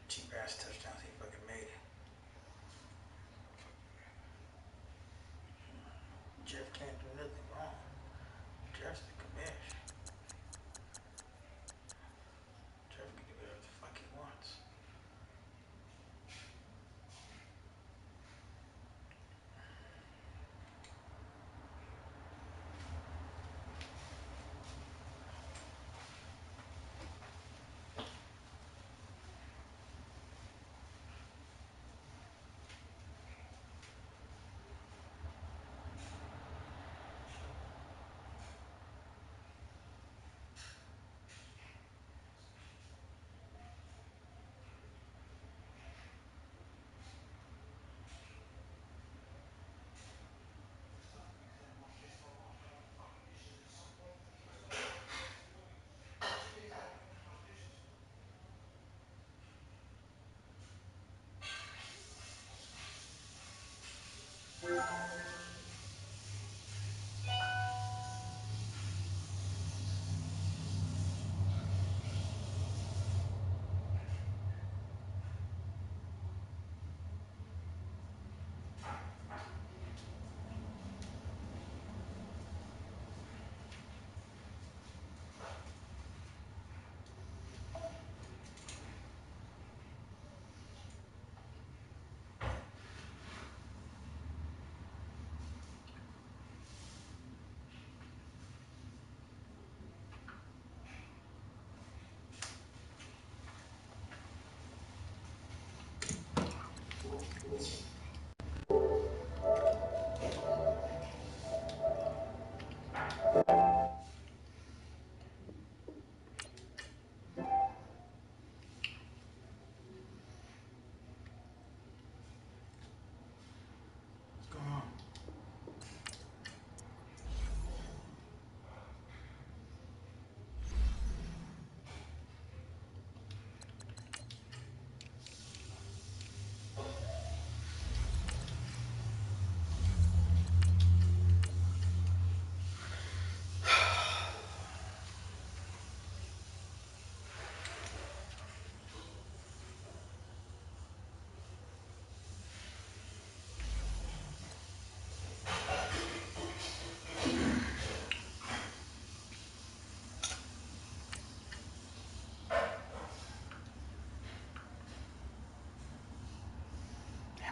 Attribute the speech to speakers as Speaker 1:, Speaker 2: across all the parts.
Speaker 1: Cheap ass touchdowns he fucking made.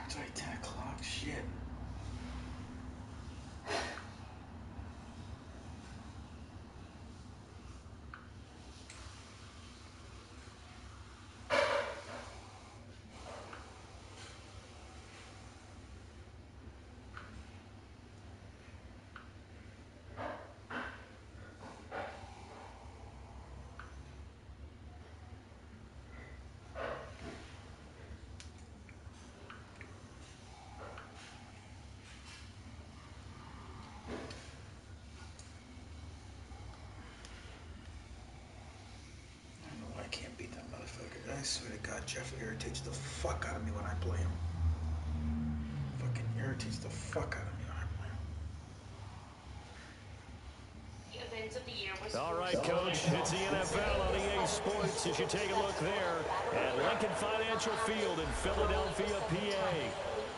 Speaker 1: It's like 10 o'clock. Shit. I can't beat that motherfucker. I swear to God, Jeff irritates the fuck out of me when I play him. Fucking irritates the fuck out of me when I play him.
Speaker 2: All right, Coach, it's the NFL on EA Sports as you take a look there at Lincoln Financial Field in Philadelphia, PA.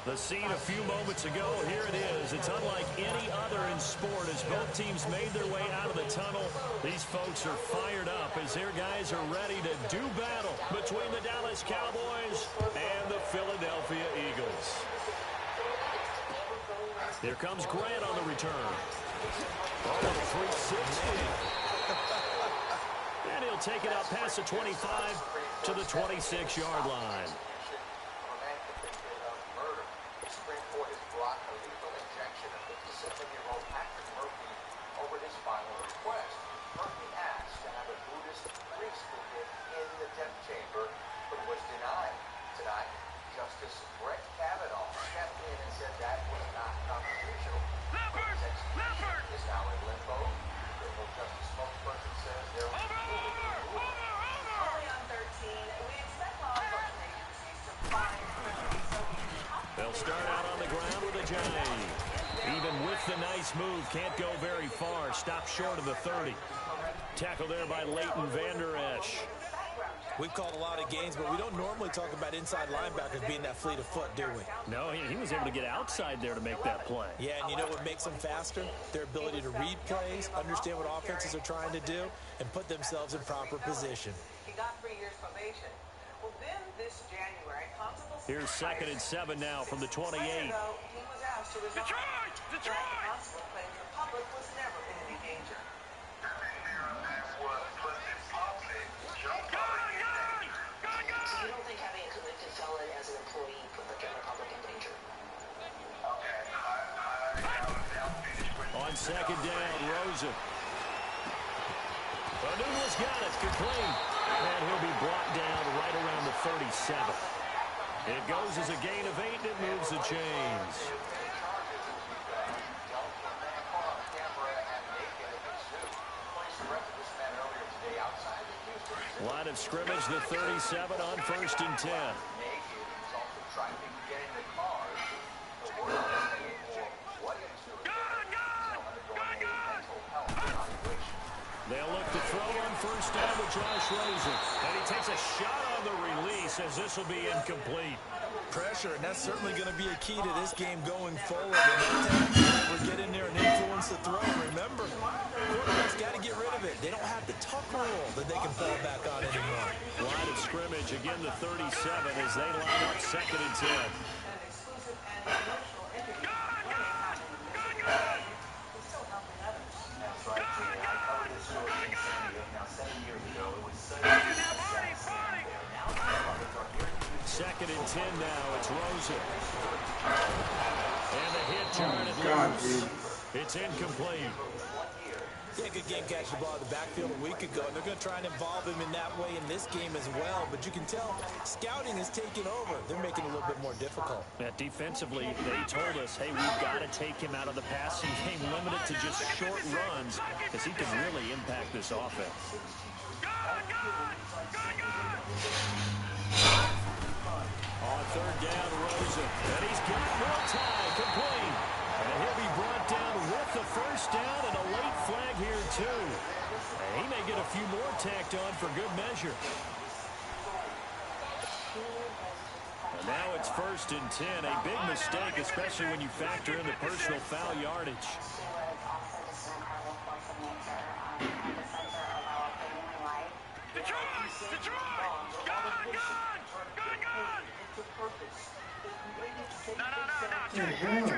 Speaker 2: The scene a few moments ago, here it is. It's unlike any other in sport as both teams made their way out of the tunnel. These folks are fired up as their guys are ready to do battle between the Dallas Cowboys and the Philadelphia Eagles. Here comes Grant on the return. Oh, 360. And he'll take it out past the 25 to the 26-yard line. They'll start out on the ground with a jive. Even with the nice move, can't go very far. Stop short of the 30. Tackle there by Leighton Vander Esch.
Speaker 3: We've called a lot of games, but we don't normally talk about inside linebackers being that fleet of foot, do we?
Speaker 2: No, he was able to get outside there to make that play.
Speaker 3: Yeah, and you know what makes them faster? Their ability to read plays, understand what offenses are trying to do, and put themselves in proper position.
Speaker 4: He got 3 years probation. Well, then this January, Constable...
Speaker 2: Here's 2nd and 7 now from the 28.
Speaker 4: He was asked to resign. Detroit! Constable claims the public was never in any danger.
Speaker 5: So you don't think having a convicted felon as an employee put the general public in danger?
Speaker 2: On 2nd down, Rosen. Newell's got it, complete. And he'll be brought down right around the 37. It goes as a gain of 8, and it moves the chains. Line of scrimmage, the 37 on 1st and 10. They'll look to throw on 1st down with Josh Rosen. And he takes a shot on the release as this will be incomplete.
Speaker 3: Pressure, and that's certainly going to be a key to this game going forward. And we'll get in there and influence the throw. Remember, quarterbacks got to get rid of it. They don't have the tuck rule that they can fall back on anymore.
Speaker 2: Line of scrimmage, again the 37 as they line up 2nd and 10. 2nd and 10 now. It's Rosen. And the hit jarred it
Speaker 1: God,
Speaker 2: loose.
Speaker 1: dude.
Speaker 2: It's incomplete.
Speaker 3: Yeah, good game catching the ball in the backfield a week ago, and they're going to try and involve him in that way in this game as well. But you can tell scouting is taking over. They're making it a little bit more difficult.
Speaker 2: Defensively, they told us, hey, we've got to take him out of the passing game, limited to just short runs, because he can really impact this offense. On 3rd down, Rosen. And he's got more time. Complete. And he'll be brought down with the 1st down and a late flag here, too. And he may get a few more tacked on for good measure. And now it's 1st and 10. A big mistake, especially when you factor in the personal foul yardage.
Speaker 1: What the hell?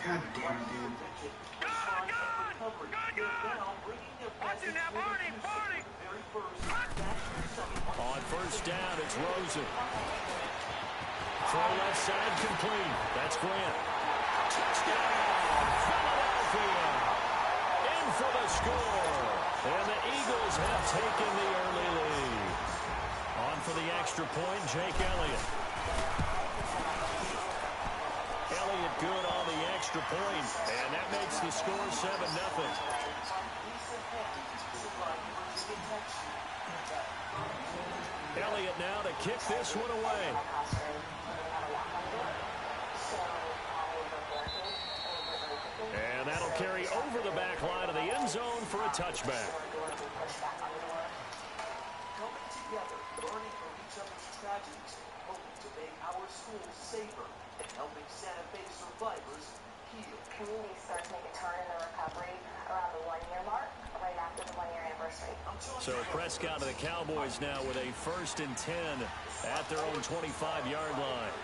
Speaker 1: God damn, dude.
Speaker 2: On 1st down, it's Rosen. Throw left side complete. That's Grant. Touchdown, Philadelphia. In for the score. And the Eagles have taken the early lead. On for the extra point, Jake Elliott. Elliott good on the extra point, and that makes the score 7-0. Elliott now to kick this one away. And that'll carry over the back line of the end zone for a touchback.
Speaker 4: Coming together, learning from each other's tragedies, hoping to make our schools safer, and helping Santa Fe survivors heal.
Speaker 5: Community starts to make a turn in the recovery around the 1-year mark, right after the 1-year anniversary.
Speaker 2: So Prescott and the Cowboys now with a 1st and 10 at their own 25-yard line.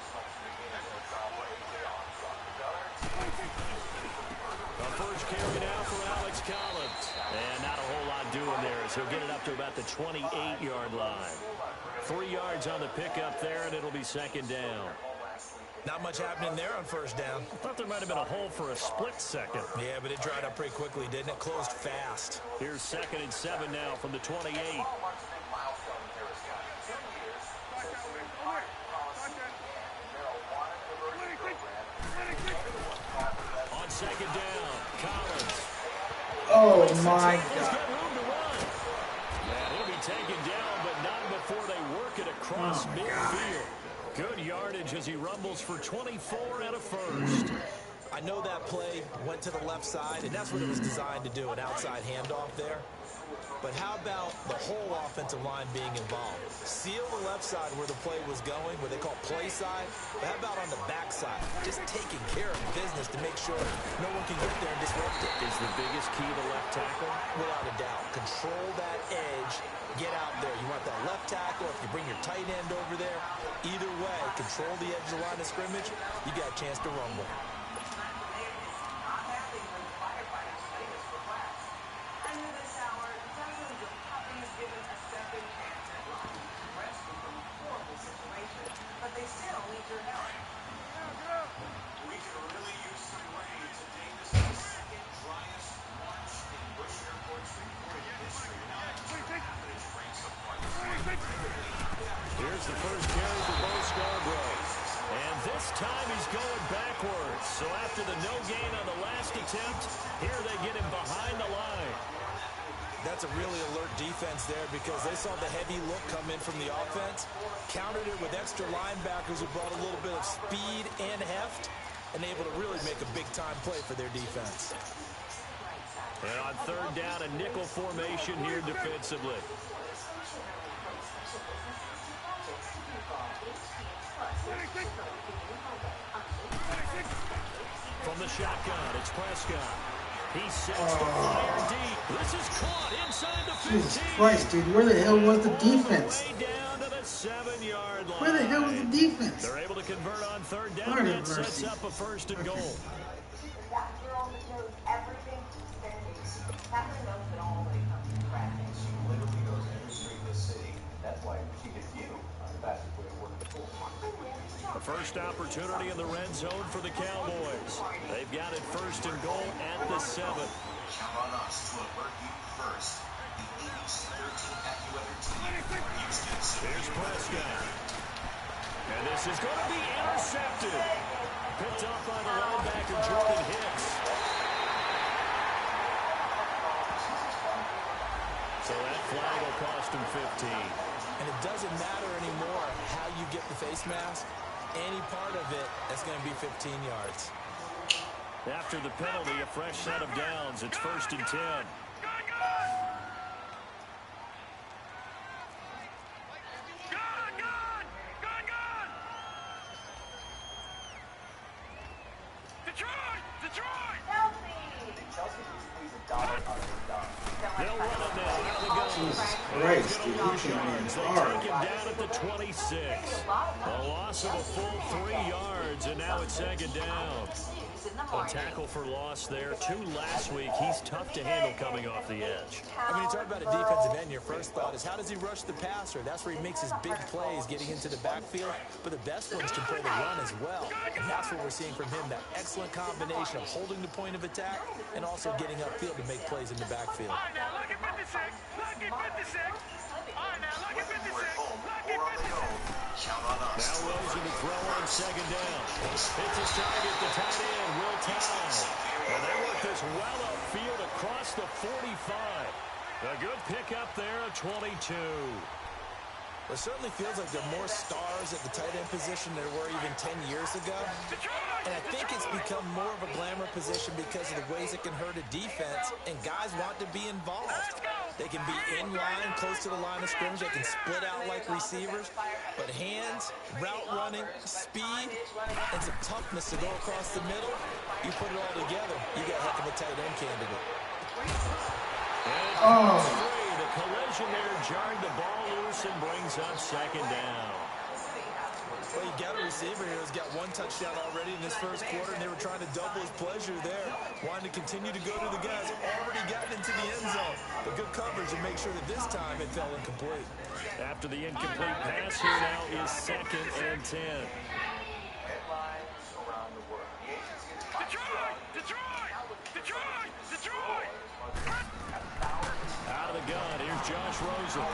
Speaker 2: The first carry now for Alex Collins. And not a whole lot doing there as he'll get it up to about the 28-yard line. 3 yards on the pickup there, and it'll be 2nd down.
Speaker 3: Not much happening there on 1st down.
Speaker 2: I thought there might have been a hole for a split second.
Speaker 3: Yeah, but it dried up pretty quickly, didn't it? Closed fast.
Speaker 2: Here's 2nd and 7 now from the 28. On 2nd down, Collins.
Speaker 1: Oh, my
Speaker 2: He's
Speaker 1: God.
Speaker 2: got room to run. And he'll be taken down, but not before they work it across
Speaker 1: Oh, my
Speaker 2: midfield. Good yardage as he rumbles for 24 and a 1st.
Speaker 3: I know that play went to the left side, and that's what it was designed to do, an outside handoff there. But how about the whole offensive line being involved? Seal the left side where the play was going, what they call play side. But how about on the back side? Just taking care of business to make sure no one can get there and disrupt it.
Speaker 2: Is the biggest key to left tackle?
Speaker 3: Without a doubt. Control that edge. Get out there. You want that left tackle. If you bring your tight end over there, either way, control the edge of the line of scrimmage. You got a chance to rumble.
Speaker 2: Here's the first carry for Bo Scarborough. And this time he's going backwards. So after the no gain on the last attempt, here they get him behind the line.
Speaker 3: That's a really alert defense there because they saw the heavy look come in from the offense, countered it with extra linebackers who brought a little bit of speed and heft, and able to really make a big-time play for their defense.
Speaker 2: And on 3rd down, a nickel formation here defensively. From the shotgun, it's Prescott. He sets the fire deep. This is caught inside the 15.
Speaker 1: Jesus Christ, dude. Where the hell was the defense?
Speaker 2: Way down to the 7-yard line.
Speaker 1: Where the hell was the defense?
Speaker 2: They're able to convert on 3rd down,
Speaker 1: Lord
Speaker 2: and
Speaker 1: have
Speaker 2: that sets
Speaker 1: mercy.
Speaker 2: up a 1st and goal.
Speaker 5: That girl knows everything. That girl knows it all when it comes to practice.
Speaker 6: She literally knows every street in this city. That's why she gets
Speaker 2: First opportunity in the red zone for the Cowboys. They've got it 1st and goal at the 7.
Speaker 6: Count on us to alert you first. The ABC 13 AccuWeather team.
Speaker 2: Here's Prescott. And this is going to be intercepted. Picked up by the linebacker, Jordan Hicks. So that flag will cost him 15.
Speaker 3: And it doesn't matter anymore how you get the face mask. Any part of it, that's going to be 15 yards.
Speaker 2: After the penalty, a fresh set of downs. It's 1st and 10. They'll run it now out of the gun.
Speaker 1: Jesus Christ, dude, you came in
Speaker 2: They
Speaker 1: hard.
Speaker 2: take him down at the 26. A loss of a full 3 yards, and now it's 2nd down. A tackle for loss there. 2 last week. He's tough to handle coming off the edge.
Speaker 3: I mean, you talk about a defensive end, your first thought is, how does he rush the passer? That's where he makes his big plays, getting into the backfield. But the best ones can play the run as well. And that's what we're seeing from him, that excellent combination of holding the point of attack and also getting upfield to make plays in the backfield.
Speaker 2: Now Rosen to throw on 2nd down. It's his target, the tight end, Will Towers. And they work this well upfield across the 45. A good pickup there at 22.
Speaker 3: It certainly feels like there are more stars at the tight end position than there were even 10 years ago. And I think it's become more of a glamour position because of the ways it can hurt a defense, and guys want to be involved. They can be in line, close to the line of scrimmage. They can split out like receivers. But hands, route running, speed, and some toughness to go across the middle, you put it all together, you got a heck of a tight end candidate.
Speaker 2: And the collision there jarred the ball loose and brings up 2nd down.
Speaker 3: Well, you got a receiver here who's got 1 touchdown already in this first quarter, and they were trying to double his pleasure there. Wanted to continue to go to the guys already gotten into the end zone. But good coverage to make sure that this time it fell incomplete.
Speaker 2: After the incomplete pass, here now is 2nd and 10.
Speaker 4: Headlines around the world. The agency is Detroit!
Speaker 2: Out of the gun, here's Josh Rosen.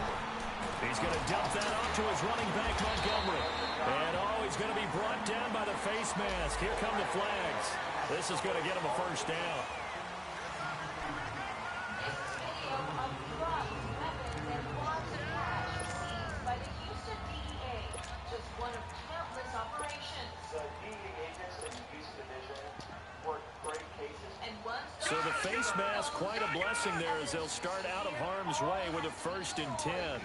Speaker 2: He's going to dump that off to his running back, Montgomery. And, he's going to be brought down by the face mask. Here come the flags. This is going to get him a 1st down. So the face mask, quite a blessing there as they'll start out of harm's way with a 1st and 10.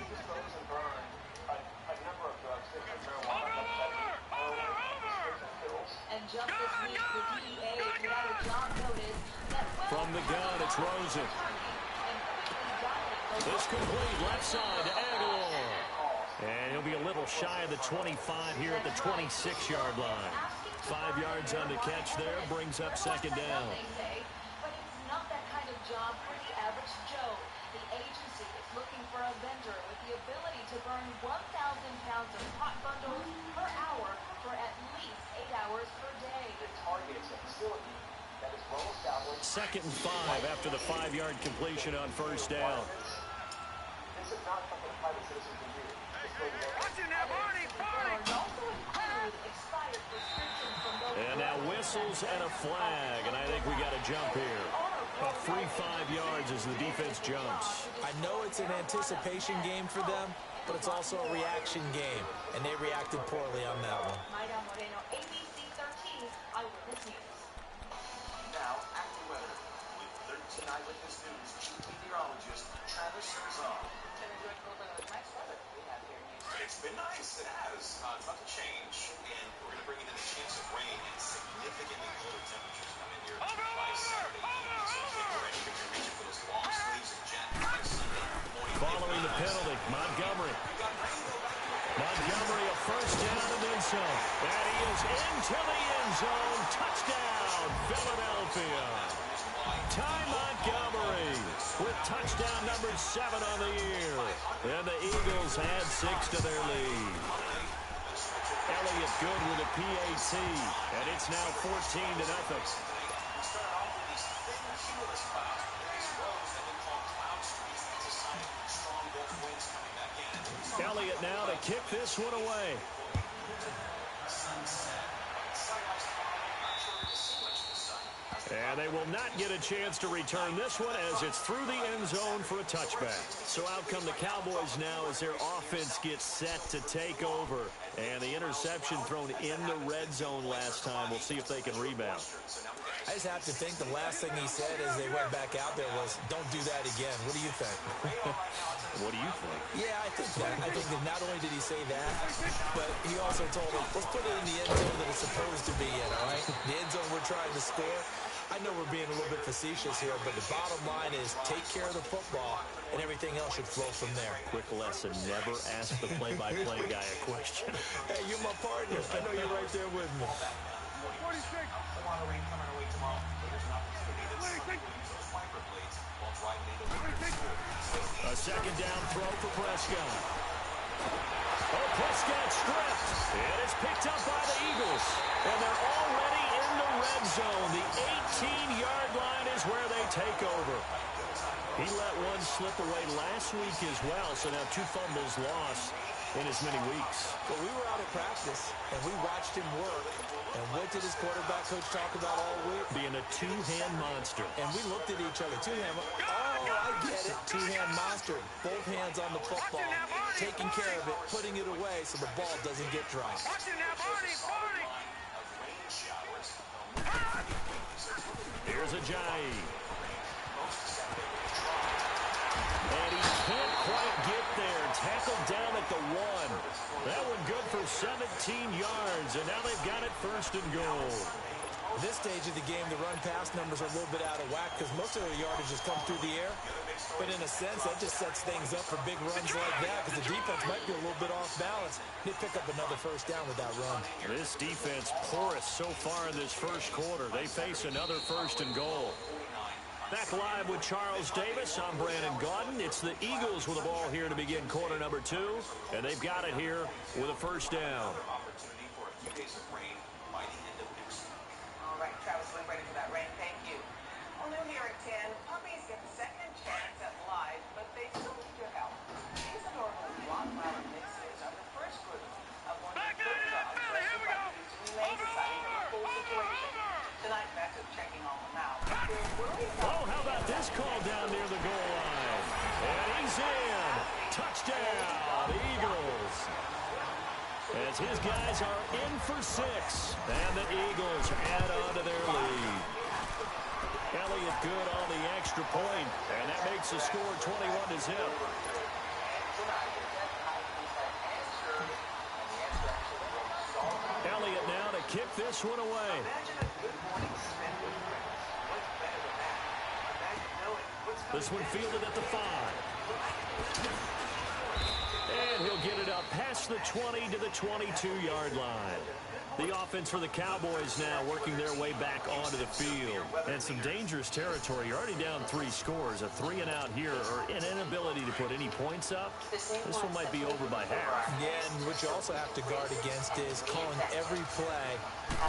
Speaker 2: From the gun, it's Rosen. This complete left side to Aguilar. And he'll be a little shy of the 25 here at the 26-yard line. 5 yards on the catch there, brings up 2nd down.
Speaker 7: But it's not that kind of job for the average Joe. The agency is looking for a vendor with the ability to burn 1,000 pounds of hot bundles per hour for at least 8 hours per day.
Speaker 4: It targets a facility that is well established.
Speaker 2: 2nd and 5 after the 5-yard completion on 1st down.
Speaker 4: This is not something private citizens can do.
Speaker 2: And now whistles and a flag, and I think we got a jump here. A free 5 yards as the defense jumps.
Speaker 3: I know it's an anticipation game for them, but it's also a reaction game, and they reacted poorly on that one.
Speaker 7: ABC 13 Eyewitness News.
Speaker 6: Now, AccuWeather with 13 Eyewitness News chief meteorologist Travis Serzon. It's been nice. It has. It's about to change, and we're going to bring in a chance of rain and significantly colder temperatures come in here by Saturday evening. So get ready if you're reaching for those long sleeves and jackets by Sunday morning.
Speaker 2: Following the penalty, Montgomery. Montgomery, a 1st down and then some. And he is into the end zone. Touchdown, Philadelphia. Ty Montgomery with touchdown number 7 on the year. And the Eagles add 6 to their lead. Elliott good with a PAT, and it's now 14-0.
Speaker 6: We started off with these thin cumulus clouds, but then these rows have been called cloud streets. That's a sign of strong Gulf winds coming back in.
Speaker 2: Elliott now to kick this one away. And they will not get a chance to return this one as it's through the end zone for a touchback. So out come the Cowboys now as their offense gets set to take over. And the interception thrown in the red zone last time. We'll see if they can rebound.
Speaker 3: I just have to think the last thing he said as they went back out there was, don't do that again. What do you think?
Speaker 2: What do you think?
Speaker 3: Yeah, I think that. I think that not only did he say that, but he also told them, let's put it in the end zone that it's supposed to be in, all right? The end zone we're trying to score. I know we're being a little bit facetious here, but the bottom line is take care of the football, and everything else should flow from there.
Speaker 2: Quick lesson, never ask the play-by-play guy a question.
Speaker 3: Hey, you're my partner. I know you're right there with me.
Speaker 6: 46. Water rain coming our way tomorrow. There's an opportunity that we'll use those wiper blades while driving into the
Speaker 2: A second down throw for Prescott. Oh, Prescott stripped. And it's picked up by the Eagles. And they're already in the red zone. The 18-yard line is where they take over. He let one slip away last week as well, so now 2 fumbles lost in as many weeks.
Speaker 3: Well, we were out at practice, and we watched him work. And what did his quarterback coach talk about all week?
Speaker 2: Being a two-hand monster.
Speaker 3: And we looked at each other. Two-hand. Oh, I get it. Two-hand monster. Both hands on the football. Taking care of it. Putting it away so the ball doesn't get dropped.
Speaker 2: Here's Ajayi. And he can't quite get there. Tackled down at the 1. That one good for 17 yards. And now they've got it first and goal.
Speaker 3: This stage of the game, the run-pass numbers are a little bit out of whack because most of their yardage has come through the air. But in a sense, that just sets things up for big runs like that because the defense might be a little bit off balance. They pick up another first down with that run.
Speaker 2: This defense porous so far in this first quarter. They face another first and goal. Back live with Charles Davis. I'm Brandon Gaudin. It's the Eagles with the ball here to begin quarter number 2. And they've got it here with a first down.
Speaker 6: Opportunity for a few days of rain by the end of next week.
Speaker 8: All right, Travis, we're ready for that rain. Thank you. Well, new here at 10, puppies get a second chance at life, but they still need your help. These adorable Rottweiler mixes are the first group of one of the good dogs to remain society from a full situation. Tonight, Matt is checking all them out.
Speaker 2: Oh, how about this call down near the goal line? And he's in. Touchdown, Eagles. As his guys are in for 6. And the Eagles add on to their lead. Elliott good on the extra point, and that makes the score 21-0. Elliott now to kick this one away. This one fielded at the 5. And he'll get it up past the 20 to the 22-yard line. The offense for the Cowboys now working their way back onto the field. And some dangerous territory. You're already down 3 scores. A 3 and out here, or an inability to put any points up. This one might be over by half.
Speaker 3: Yeah, and what you also have to guard against is calling every play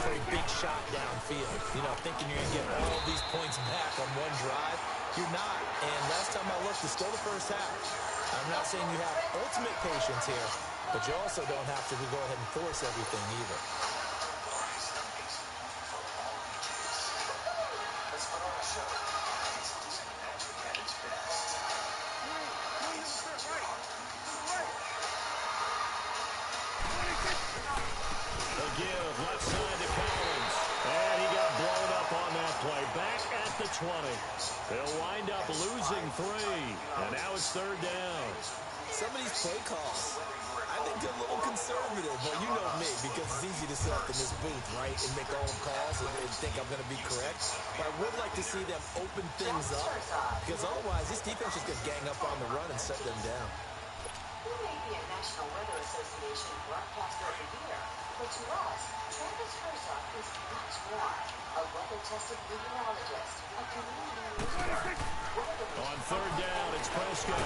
Speaker 3: for a big shot downfield. You know, thinking you're going to get all these points back on one drive. You're not. And last time I looked, it's still the first half. I'm not saying you have ultimate patience here, but you also don't have to go ahead and force everything either.
Speaker 2: Give left side to Collins. And he got blown up on that play. Back at the 20. They'll wind up losing 3. And now it's 3rd down.
Speaker 3: Some of these play calls, I think they're a little conservative. Well, you know me, because it's easy to sit up in this booth, right, and make all the calls and think I'm going to be correct. But I would like to see them open things up, because otherwise this defense is going to gang up on the run and shut them down.
Speaker 5: We may be a National Weather Association broadcaster of the year, but to us, Travis Herzog is much more. A weather-tested meteorologist, a community leader.
Speaker 2: On 3rd down, it's Prescott.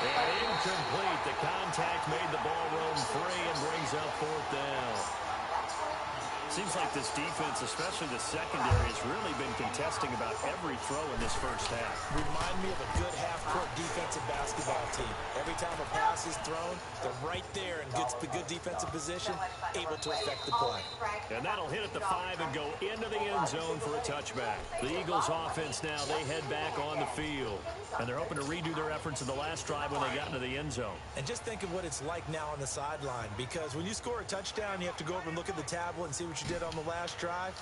Speaker 2: And incomplete. The contact made the ball roam free and brings brings up 4th down. Seems like this defense, especially the secondary, has really been contesting about every throw in this first half.
Speaker 3: Remind me of a good half-court defensive basketball team. Every time a pass is thrown, they're right there in good defensive position, able to affect the play.
Speaker 2: And that'll hit at the 5 and go into the end zone for a touchback. The Eagles offense now, they head back on the field. And they're hoping to redo their efforts in the last drive when they got into the end zone.
Speaker 3: And just think of what it's like now on the sideline, because when you score a touchdown, you have to go over and look at the tablet and see what you did on the last drive.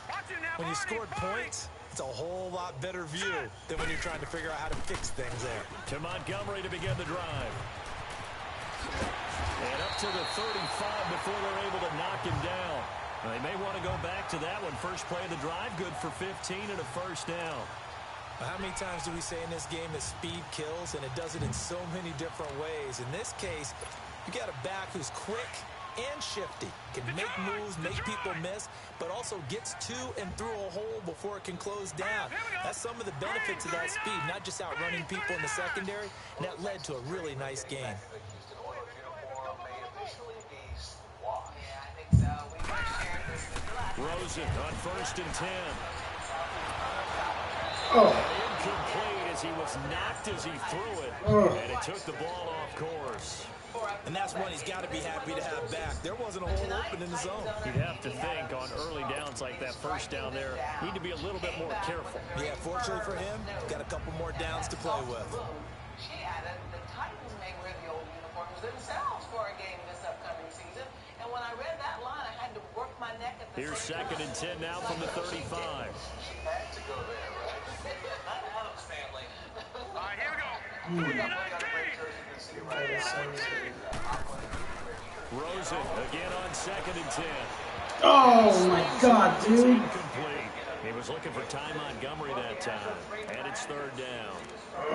Speaker 3: When you scored points, it's a whole lot better view than when you're trying to figure out how to fix things there.
Speaker 2: To Montgomery to begin the drive. And up to the 35 before they're able to knock him down. Now, they may want to go back to that one. First play of the drive, good for 15 and a first down.
Speaker 3: How many times do we say in this game that speed kills, and it does it in so many different ways? In this case, you got a back who's quick and shifty, can make moves, make people miss, but also gets to and through a hole before it can close down. That's some of the benefits of that speed, not just outrunning people in the secondary, and that led to a really nice game.
Speaker 2: Rosen on 1st and 10.
Speaker 1: Oh.
Speaker 2: Incomplete as he was knocked as he threw it. And it took the ball off course.
Speaker 3: And that's one he's got to be happy to have back. There wasn't a hole open in the zone.
Speaker 2: You'd have to think on early downs like that first down there, need to be a little bit more careful.
Speaker 3: Yeah, fortunately for him, got a couple more downs to play with.
Speaker 8: She added, the Titans may wear the old uniforms themselves for a game this upcoming season. And when I read that line, I had to work my neck at the
Speaker 2: Here's 2nd and 10 now from the 35.
Speaker 6: She had to go there, right? Not Adams family.
Speaker 9: All right, here we go.
Speaker 2: Rosen again on 2nd and 10.
Speaker 1: Oh my God, dude.
Speaker 2: Incomplete. He was looking for Ty Montgomery that time. And it's 3rd down.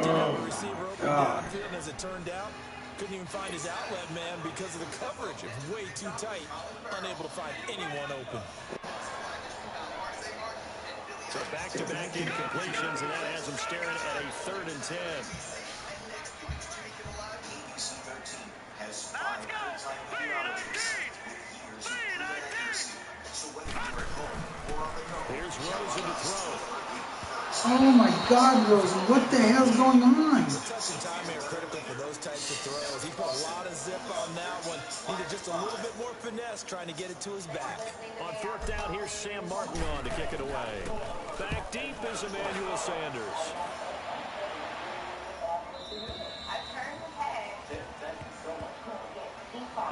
Speaker 3: Didn't have a receiver open downfield, and as it turned out, couldn't even find his outlet man because of the coverage. It was way too tight, unable to find anyone open.
Speaker 2: So back-to-back incompletions, and that has him staring at a 3rd and 10.
Speaker 9: Let's go.
Speaker 2: Here's Rosen to throw.
Speaker 1: Oh my God, Rosen, what the hell's going on?
Speaker 3: The touch and timing are critical for those types of throws. He put a lot of zip on that one. Needed just a little bit more finesse trying to get it to his back.
Speaker 2: On 4th down, here's Sam Martin on to kick it away. Back deep is Emmanuel Sanders.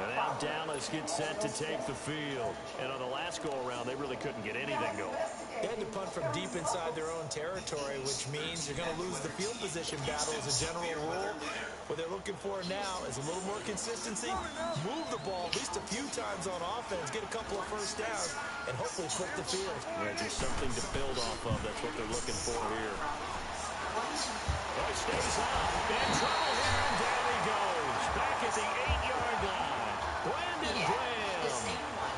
Speaker 2: And now Dallas gets set to take the field. And on the last go-around, they really couldn't get anything going.
Speaker 3: They had to punt from deep inside their own territory, which means you're going to lose the field position battle as a general rule. What they're looking for now is a little more consistency, move the ball at least a few times on offense, get a couple of first downs, and hopefully flip the field.
Speaker 2: Yeah, just something to build off of. That's what they're looking for here. Oh, he stays up. In trouble here, and down he goes. Back at the 8-yard line. Brandon Graham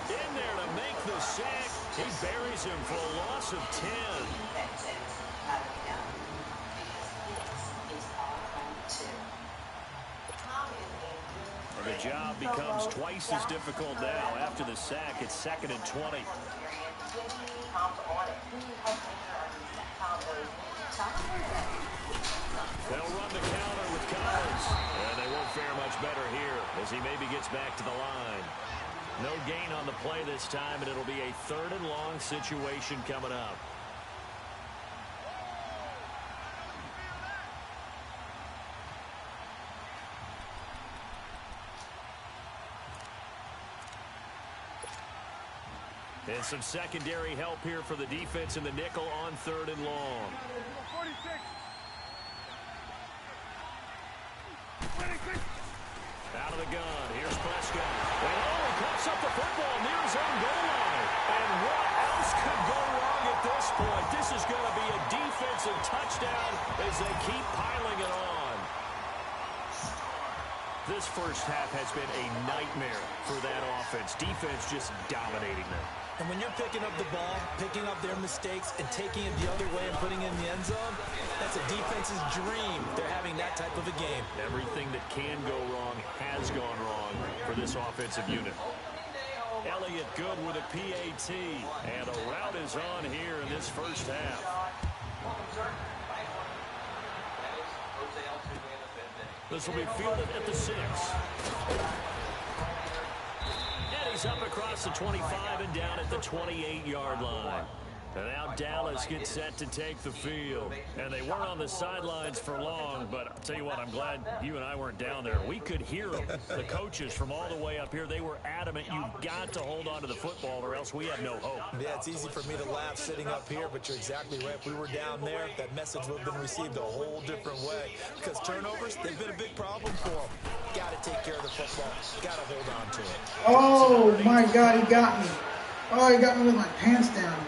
Speaker 2: in there to make the sack. He buries him for a loss of 10. And the job becomes twice as difficult now. After the sack, it's 2nd and 20. They'll run the counter with Collins. And they won't fare much better here as he maybe gets back to the line. No gain on the play this time, and it'll be a 3rd and long situation coming up. And some secondary help here for the defense in the nickel on 3rd and long.
Speaker 9: 46.
Speaker 2: Out of the gun. Here's Prescott. And he cuts up the football near his own goal line. And what else could go wrong at this point? This is going to be a defensive touchdown as they keep piling it on. This first half has been a nightmare for that offense. Defense just dominating them.
Speaker 3: And when you're picking up the ball, picking up their mistakes, and taking it the other way and putting it in the end zone, that's a defense's dream. They're having that type of a game.
Speaker 2: Everything that can go wrong has gone wrong for this offensive unit. Elliott good with a PAT. And a rout is on here in this first half. This will be fielded at the 6. And he's up across the 25 and down at the 28-yard line. And now Dallas gets set to take the field. And they weren't on the sidelines for long, but I'll tell you what, I'm glad you and I weren't down there. We could hear them. The coaches from all the way up here, they were adamant, you've got to hold on to the football or else we have no hope.
Speaker 3: Yeah, it's easy for me to laugh sitting up here, but you're exactly right. If we were down there, that message would have been received a whole different way. Because turnovers, they've been a big problem for them. Got to take care of the football. Got to hold on to it.
Speaker 1: Oh, my God, he got me. Oh, he got me with my pants down.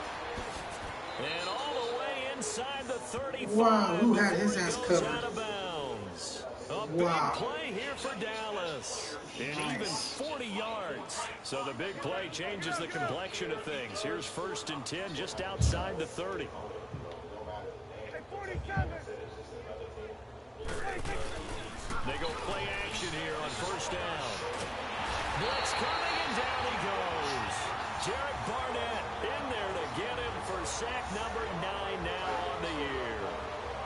Speaker 2: And all the way inside the 35.
Speaker 1: Wow, who had his ass covered?
Speaker 2: Out of bounds. A
Speaker 1: wow.
Speaker 2: Big play here for Dallas. And
Speaker 1: nice.
Speaker 2: Even 40 yards. So the big play changes the complexion of things. Here's 1st and 10 just outside the 30. They go play action here on 1st down. Blitz coming and down he goes. Jarrett Barnett in there to get him for sack number 9 now on the year.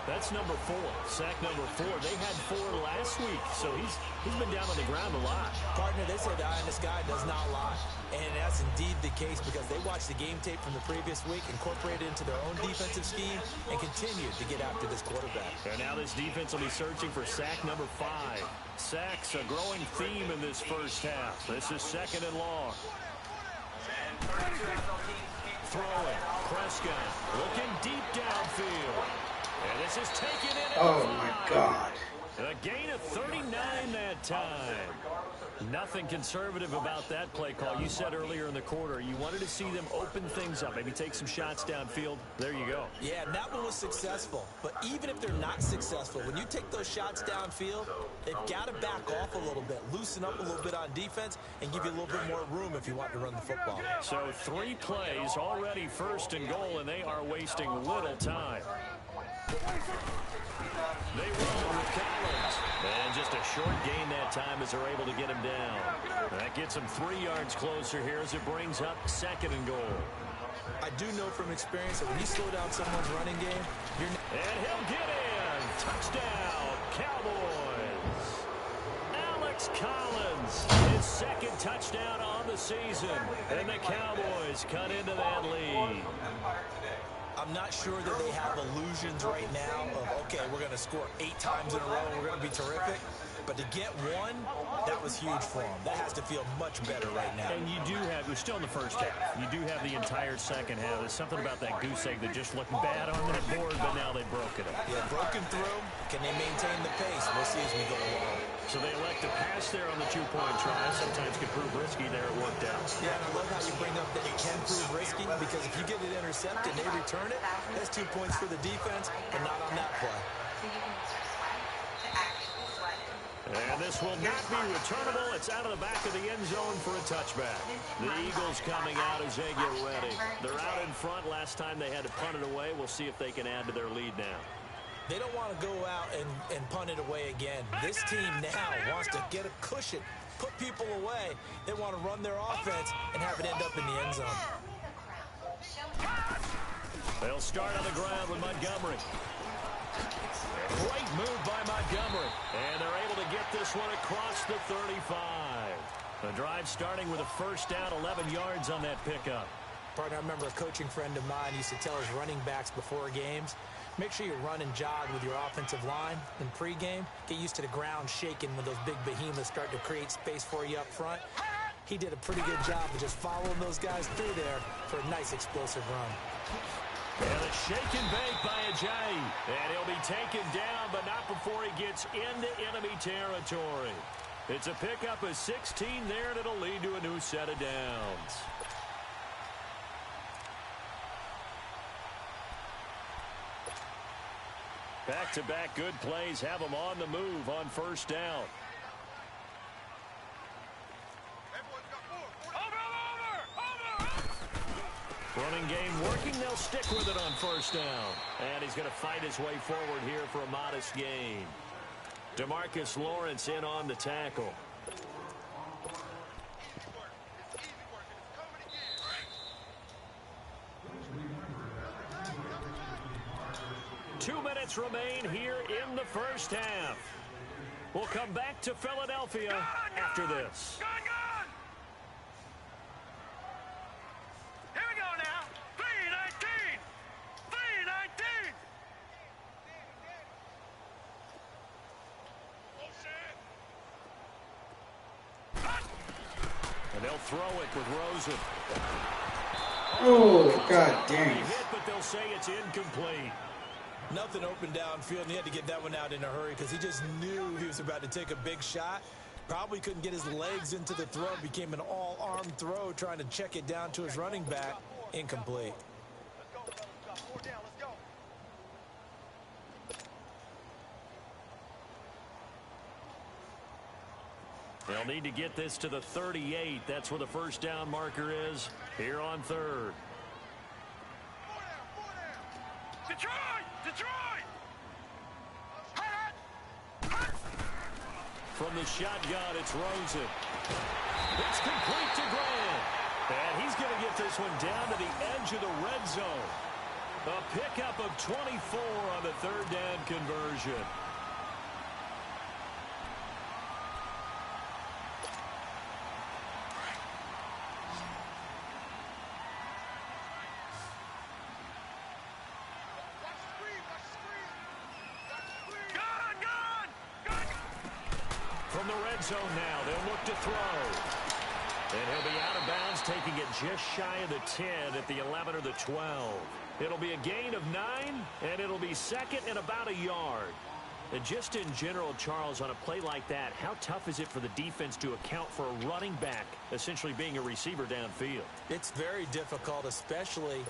Speaker 2: That's number 4. Sack number 4. They had 4 last week, so he's been down on the ground a lot.
Speaker 3: Partner, they said this guy does not lie. And that's indeed the case because they watched the game tape from the previous week, incorporated it into their own defensive scheme, and continued to get after this quarterback.
Speaker 2: And now this defense will be searching for sack number 5. Sacks a growing theme in this first half. This is 2nd and long. Throwing. Prescott looking deep downfield. And this is taken in.
Speaker 1: Oh, my God.
Speaker 2: A gain of 39 that time. Nothing conservative about that play call. You said earlier in the quarter you wanted to see them open things up, maybe take some shots downfield. There you go.
Speaker 3: Yeah, and that one was successful. But even if they're not successful, when you take those shots downfield, they've got to back off a little bit, loosen up a little bit on defense, and give you a little bit more room if you want to run the football.
Speaker 2: So 3 plays, already 1st and goal, and they are wasting little time. They run with Collins. And just a short gain that time as they're able to get him down. That gets him 3 yards closer here as it brings up 2nd and goal.
Speaker 3: I do know from experience that when you slow down someone's running game,
Speaker 2: and he'll get in. Touchdown, Cowboys. Alex Collins, his 2nd touchdown on the season. And the Cowboys cut into that lead.
Speaker 3: I'm not sure that they have illusions right now of, okay, we're going to score 8 times in a row and we're going to be terrific. But to get 1, that was huge for them. That has to feel much better right now.
Speaker 2: And you do have, we're still in the first half. You do have the entire second half. There's something about that goose egg that just looked bad on that board, but now they've broken it.
Speaker 3: Yeah, broken through. Can they maintain the pace? We'll see as we go along.
Speaker 2: So they elect to pass there on the 2-point try. Sometimes could prove risky there. It worked out.
Speaker 3: Yeah, and I love how you bring up that it can prove risky because if you get it intercepted and they return it, that's 2 points for the defense, but not on that play.
Speaker 2: And this will not be returnable. It's out of the back of the end zone for a touchback. The Eagles coming out as they get ready. They're out in front. Last time they had to punt it away. We'll see if they can add to their lead now.
Speaker 3: They don't want to go out and punt it away again. This team now wants to get a cushion, put people away. They want to run their offense and have it end up in the end zone.
Speaker 2: They'll start on the ground with Montgomery. Great move by Montgomery. And they're able to get this one across the 35. The drive starting with a 1st down, 11 yards on that pickup.
Speaker 3: Partner, I remember a coaching friend of mine used to tell his running backs before games, make sure you run and jog with your offensive line in pregame. Get used to the ground shaking when those big behemoths start to create space for you up front. He did a pretty good job of just following those guys through there for a nice explosive run.
Speaker 2: And a shake and bake by Ajayi. And he'll be taken down, but not before he gets into enemy territory. It's a pickup of 16 there, and it'll lead to a new set of downs. Back-to-back good plays have them on the move on 1st down. Running game working. They'll stick with it on 1st down. And he's going to fight his way forward here for a modest gain. DeMarcus Lawrence in on the tackle. minutes remain here in the first half. We'll come back to Philadelphia after this.
Speaker 9: Here we go now. 319. 319.
Speaker 2: And they'll throw it with Rosen.
Speaker 1: Oh, god damn.
Speaker 2: Hit, but they'll say it's incomplete.
Speaker 3: Nothing open downfield, and he had to get that one out in a hurry because he just knew he was about to take a big shot. Probably couldn't get his legs into the throw. Became an all-arm throw trying to check it down to his running back. Incomplete.
Speaker 9: Let's go, fellas. We got 4 down. Let's go.
Speaker 2: They'll need to get this to the 38. That's where the first down marker is here on third.
Speaker 9: 4 down. Detroit! Detroit!
Speaker 2: From the shotgun, it's Rosen. It's complete to Grant. And he's going to get this one down to the edge of the red zone. A pickup of 24 on the third down conversion. From the red zone now, they'll look to throw. And he'll be out of bounds, taking it just shy of the 10 at the 11 or the 12. It'll be a gain of 9, and it'll be second and about a yard. And just in general, Charles, on a play like that, how tough is it for the defense to account for a running back essentially being a receiver downfield?
Speaker 3: It's very difficult, especially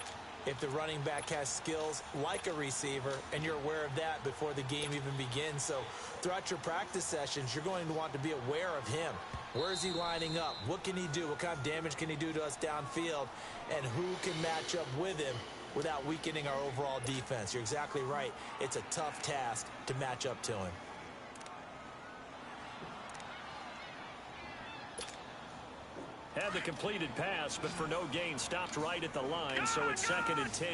Speaker 3: if the running back has skills like a receiver, and you're aware of that before the game even begins. So throughout your practice sessions, you're going to want to be aware of him. Where is he lining up? What can he do? What kind of damage can he do to us downfield? And who can match up with him without weakening our overall defense? You're exactly right. It's a tough task to match up to him.
Speaker 2: Had the completed pass, but for no gain, stopped right at the line, so it's second and 10.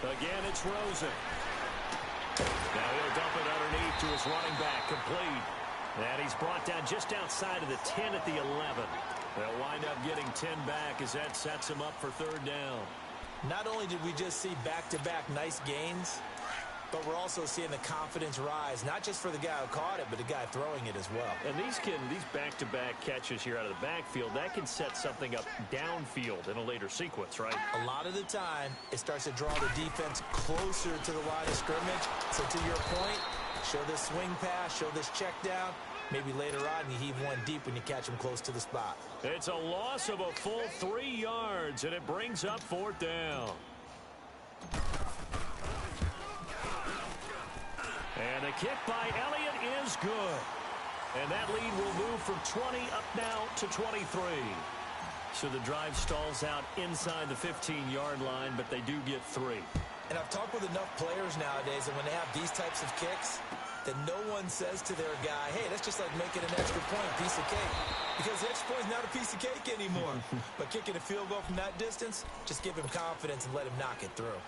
Speaker 2: Again, it's Rosen. Now he'll dump it underneath to his running back, complete. And he's brought down just outside of the 10 at the 11. They'll wind up getting 10 back as that sets him up for third down.
Speaker 3: Not only did we just see back-to-back nice gains, but we're also seeing the confidence rise, not just for the guy who caught it, but the guy throwing it as well.
Speaker 2: And these back-to-back catches here out of the backfield, that can set something up downfield in a later sequence, right?
Speaker 3: A lot of the time, it starts to draw the defense closer to the line of scrimmage. So to your point, show this swing pass, show this check down. Maybe later on you heave one deep when you catch him close to the spot.
Speaker 2: It's a loss of a full 3 yards, and it brings up fourth down. And the kick by Elliott is good. And that lead will move from 20 up now to 23. So the drive stalls out inside the 15-yard line, but they do get 3.
Speaker 3: And I've talked with enough players nowadays that when they have these types of kicks, that no one says to their guy, hey, that's just like making an extra point, piece of cake. Because the extra point is not a piece of cake anymore. But kicking a field goal from that distance, just give him confidence and let him knock it through.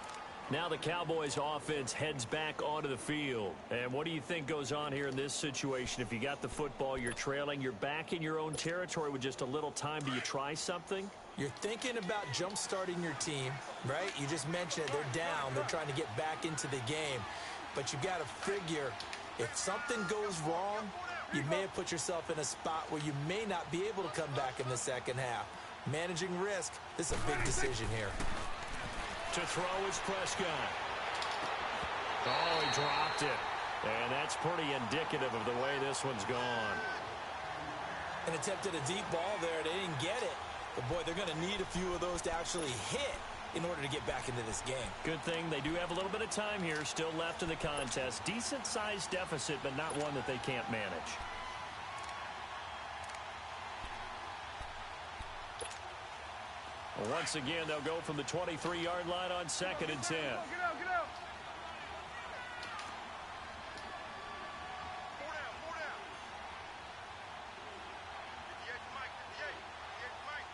Speaker 2: Now the Cowboys offense heads back onto the field. And what do you think goes on here in this situation? If you got the football, you're trailing, you're back in your own territory with just a little time. Do you try something?
Speaker 3: You're thinking about jump-starting your team, right? You just mentioned it. They're down. They're trying to get back into the game. But you got to figure, if something goes wrong, you may have put yourself in a spot where you may not be able to come back in the second half. Managing risk, this is a big decision here.
Speaker 2: To throw is Prescott. Oh, he dropped it. And that's pretty indicative of the way this one's gone.
Speaker 3: And attempted a deep ball there. They didn't get it. But, boy, they're going to need a few of those to actually hit in order to get back into this game.
Speaker 2: Good thing they do have a little bit of time here still left in the contest. Decent-sized deficit, but not one that they can't manage. Once again, they'll go from the 23-yard line on second and 10.
Speaker 9: Get out, get out. 4 down. 4 down. 58 to Mike. 58 to Mike.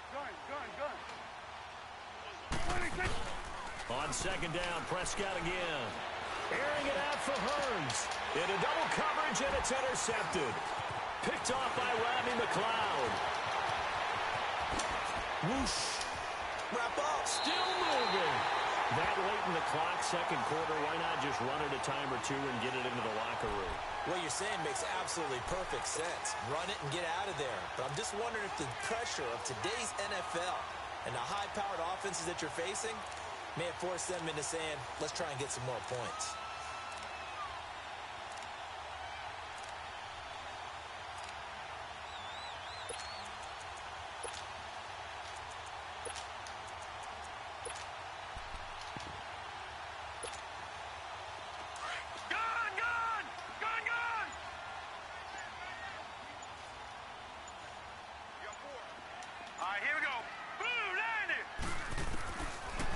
Speaker 9: Gun. 26.
Speaker 2: On second down, Prescott again. Airing it out for Hearns. Into double coverage, and it's intercepted. Picked off by Rodney McLeod.
Speaker 3: Whoosh. Wrap up.
Speaker 2: Still moving. That late in the clock, second quarter, why not just run it a time or two and get it into the locker room?
Speaker 3: What you're saying makes absolutely perfect sense. Run it and get out of there. But I'm just wondering if the pressure of today's NFL and the high-powered offenses that you're facing may have forced them into saying, let's try and get some more points.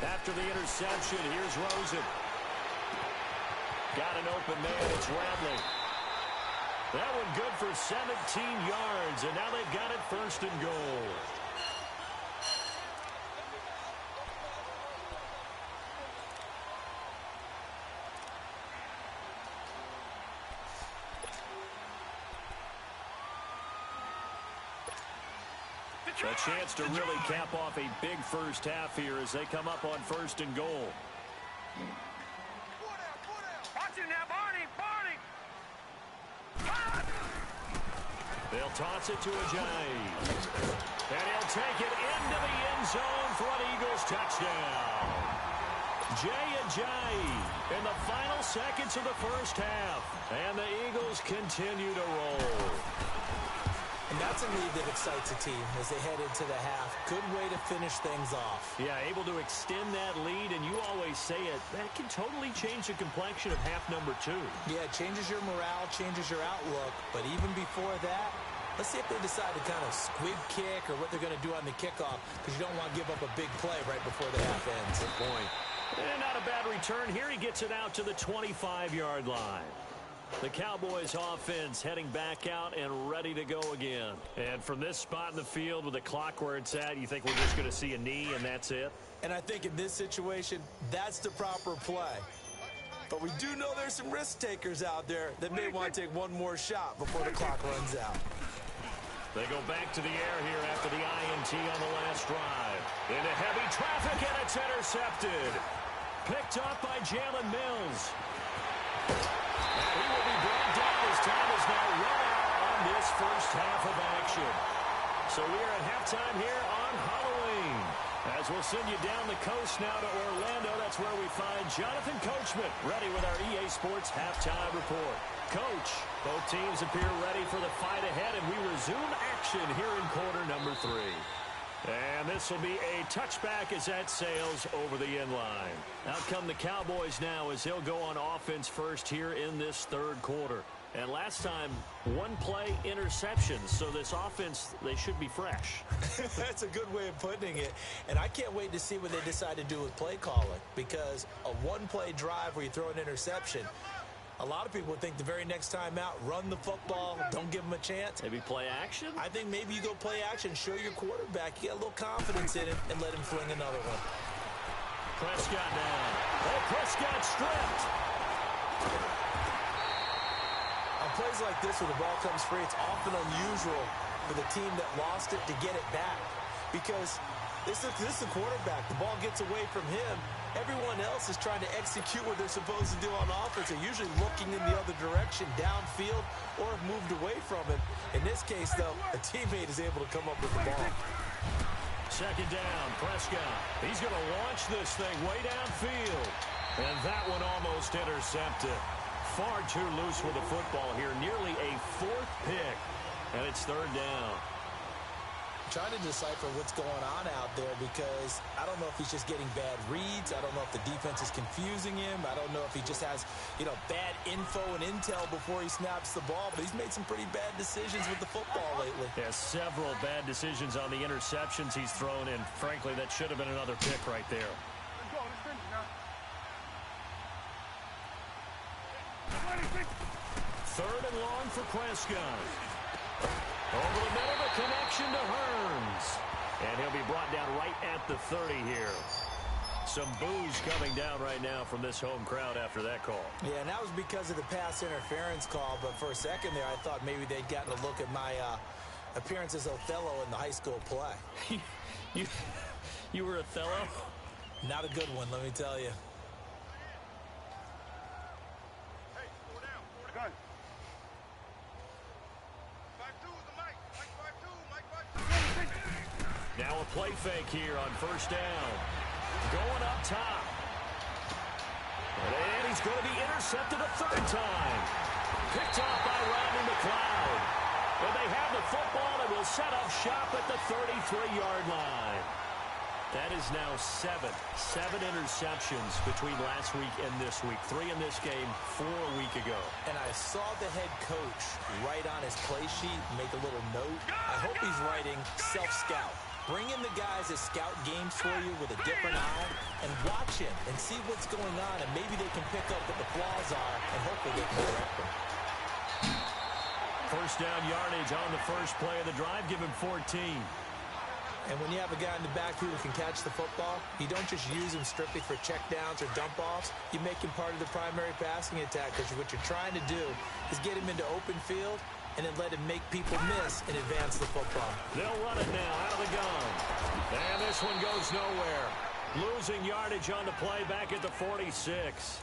Speaker 2: After the interception, here's Rosen. Got an open man, it's Radley. That one good for 17 yards, and now they've got it first and goal. A chance to really cap off a big first half here as they come up on first and goal.
Speaker 9: Watch it now, Barney!
Speaker 2: They'll toss it to Ajayi. And he'll take it into the end zone for an Eagles touchdown. Jay Ajayi in the final seconds of the first half. And the Eagles continue to roll.
Speaker 3: And that's a lead that excites a team as they head into the half. Good way to finish things off.
Speaker 2: Yeah, able to extend that lead, and you always say it, that can totally change the complexion of half number 2.
Speaker 3: Yeah, it changes your morale, changes your outlook. But even before that, let's see if they decide to kind of squib kick or what they're going to do on the kickoff, because you don't want to give up a big play right before the half ends.
Speaker 2: Good point. And not a bad return here. He gets it out to the 25-yard line. The Cowboys offense heading back out and ready to go again. And from this spot in the field with the clock where it's at, you think we're just going to see a knee and that's it?
Speaker 3: And I think in this situation, that's the proper play. But we do know there's some risk takers out there that may want to take one more shot before the clock runs out.
Speaker 2: They go back to the air here after the INT on the last drive. Into heavy traffic, and it's intercepted. Picked up by Jalen Mills. And he will be brought down as time is now run out on this first half of action. So we are at halftime here on Halloween. As we'll send you down the coast now to Orlando, that's where we find Jonathan Coachman ready with our EA Sports halftime report. Coach, both teams appear ready for the fight ahead, and we resume action here in quarter number 3. And this will be a touchback as that sails over the end line. Out come the Cowboys now as they'll go on offense first here in this third quarter. And last time, one play interception, so this offense, they should be fresh.
Speaker 3: That's a good way of putting it. And I can't wait to see what they decide to do with play calling, because a one-play drive where you throw an interception, a lot of people think the very next time out, run the football, don't give them a chance.
Speaker 2: Maybe play action?
Speaker 3: I think maybe you go play action, show your quarterback, you got a little confidence in him, and let him fling another one.
Speaker 2: Prescott down. Oh, Prescott stripped.
Speaker 3: On plays like this where the ball comes free, it's often unusual for the team that lost it to get it back, because this is the quarterback. The ball gets away from him. Everyone else is trying to execute what they're supposed to do on offense. They're usually looking in the other direction, downfield, or have moved away from him. In this case, though, a teammate is able to come up with the ball.
Speaker 2: Second down, Prescott. He's going to launch this thing way downfield. And that one almost intercepted. Far too loose with the football here. Nearly a 4th pick. And it's third down.
Speaker 3: Trying to decipher what's going on out there, because I don't know if he's just getting bad reads. I don't know if the defense is confusing him. I don't know if he just has, bad info and intel before he snaps the ball. But he's made some pretty bad decisions with the football lately.
Speaker 2: Yeah, several bad decisions on the interceptions he's thrown in. Frankly, that should have been another pick right there. Third and long for Prescott. Over the middle, the connection to Hearns. And he'll be brought down right at the 30 here. Some boos coming down right now from this home crowd after that call.
Speaker 3: Yeah, and that was because of the pass interference call. But for a second there, I thought maybe they'd gotten a look at my appearance as Othello in the high school play.
Speaker 2: You were Othello?
Speaker 3: Not a good one, let me tell you.
Speaker 9: Hey, slow down. Gun. 5-2 is the mic. Mike 5-2.
Speaker 2: Now a play fake here on first down. Going up top. And he's going to be intercepted a third time. Picked off by Rodney McLeod. And they have the football and will set up shop at the 33-yard line. That is now seven interceptions between last week and this week. 3 in this game, 4 a week ago.
Speaker 3: And I saw the head coach write on his play sheet, make a little note. I hope he's writing self-scout. Bring in the guys that scout games for you with a different eye and watch him and see what's going on, and maybe they can pick up what the flaws are and hopefully they can correct them.
Speaker 2: First down yardage on the first play of the drive. Give him 14.
Speaker 3: And when you have a guy in the backfield who can catch the football, you don't just use him strictly for checkdowns or dump-offs. You make him part of the primary passing attack, because what you're trying to do is get him into open field and then let him make people miss and advance the football.
Speaker 2: They'll run it now out of the gun. And this one goes nowhere. Losing yardage on the play back at the 46.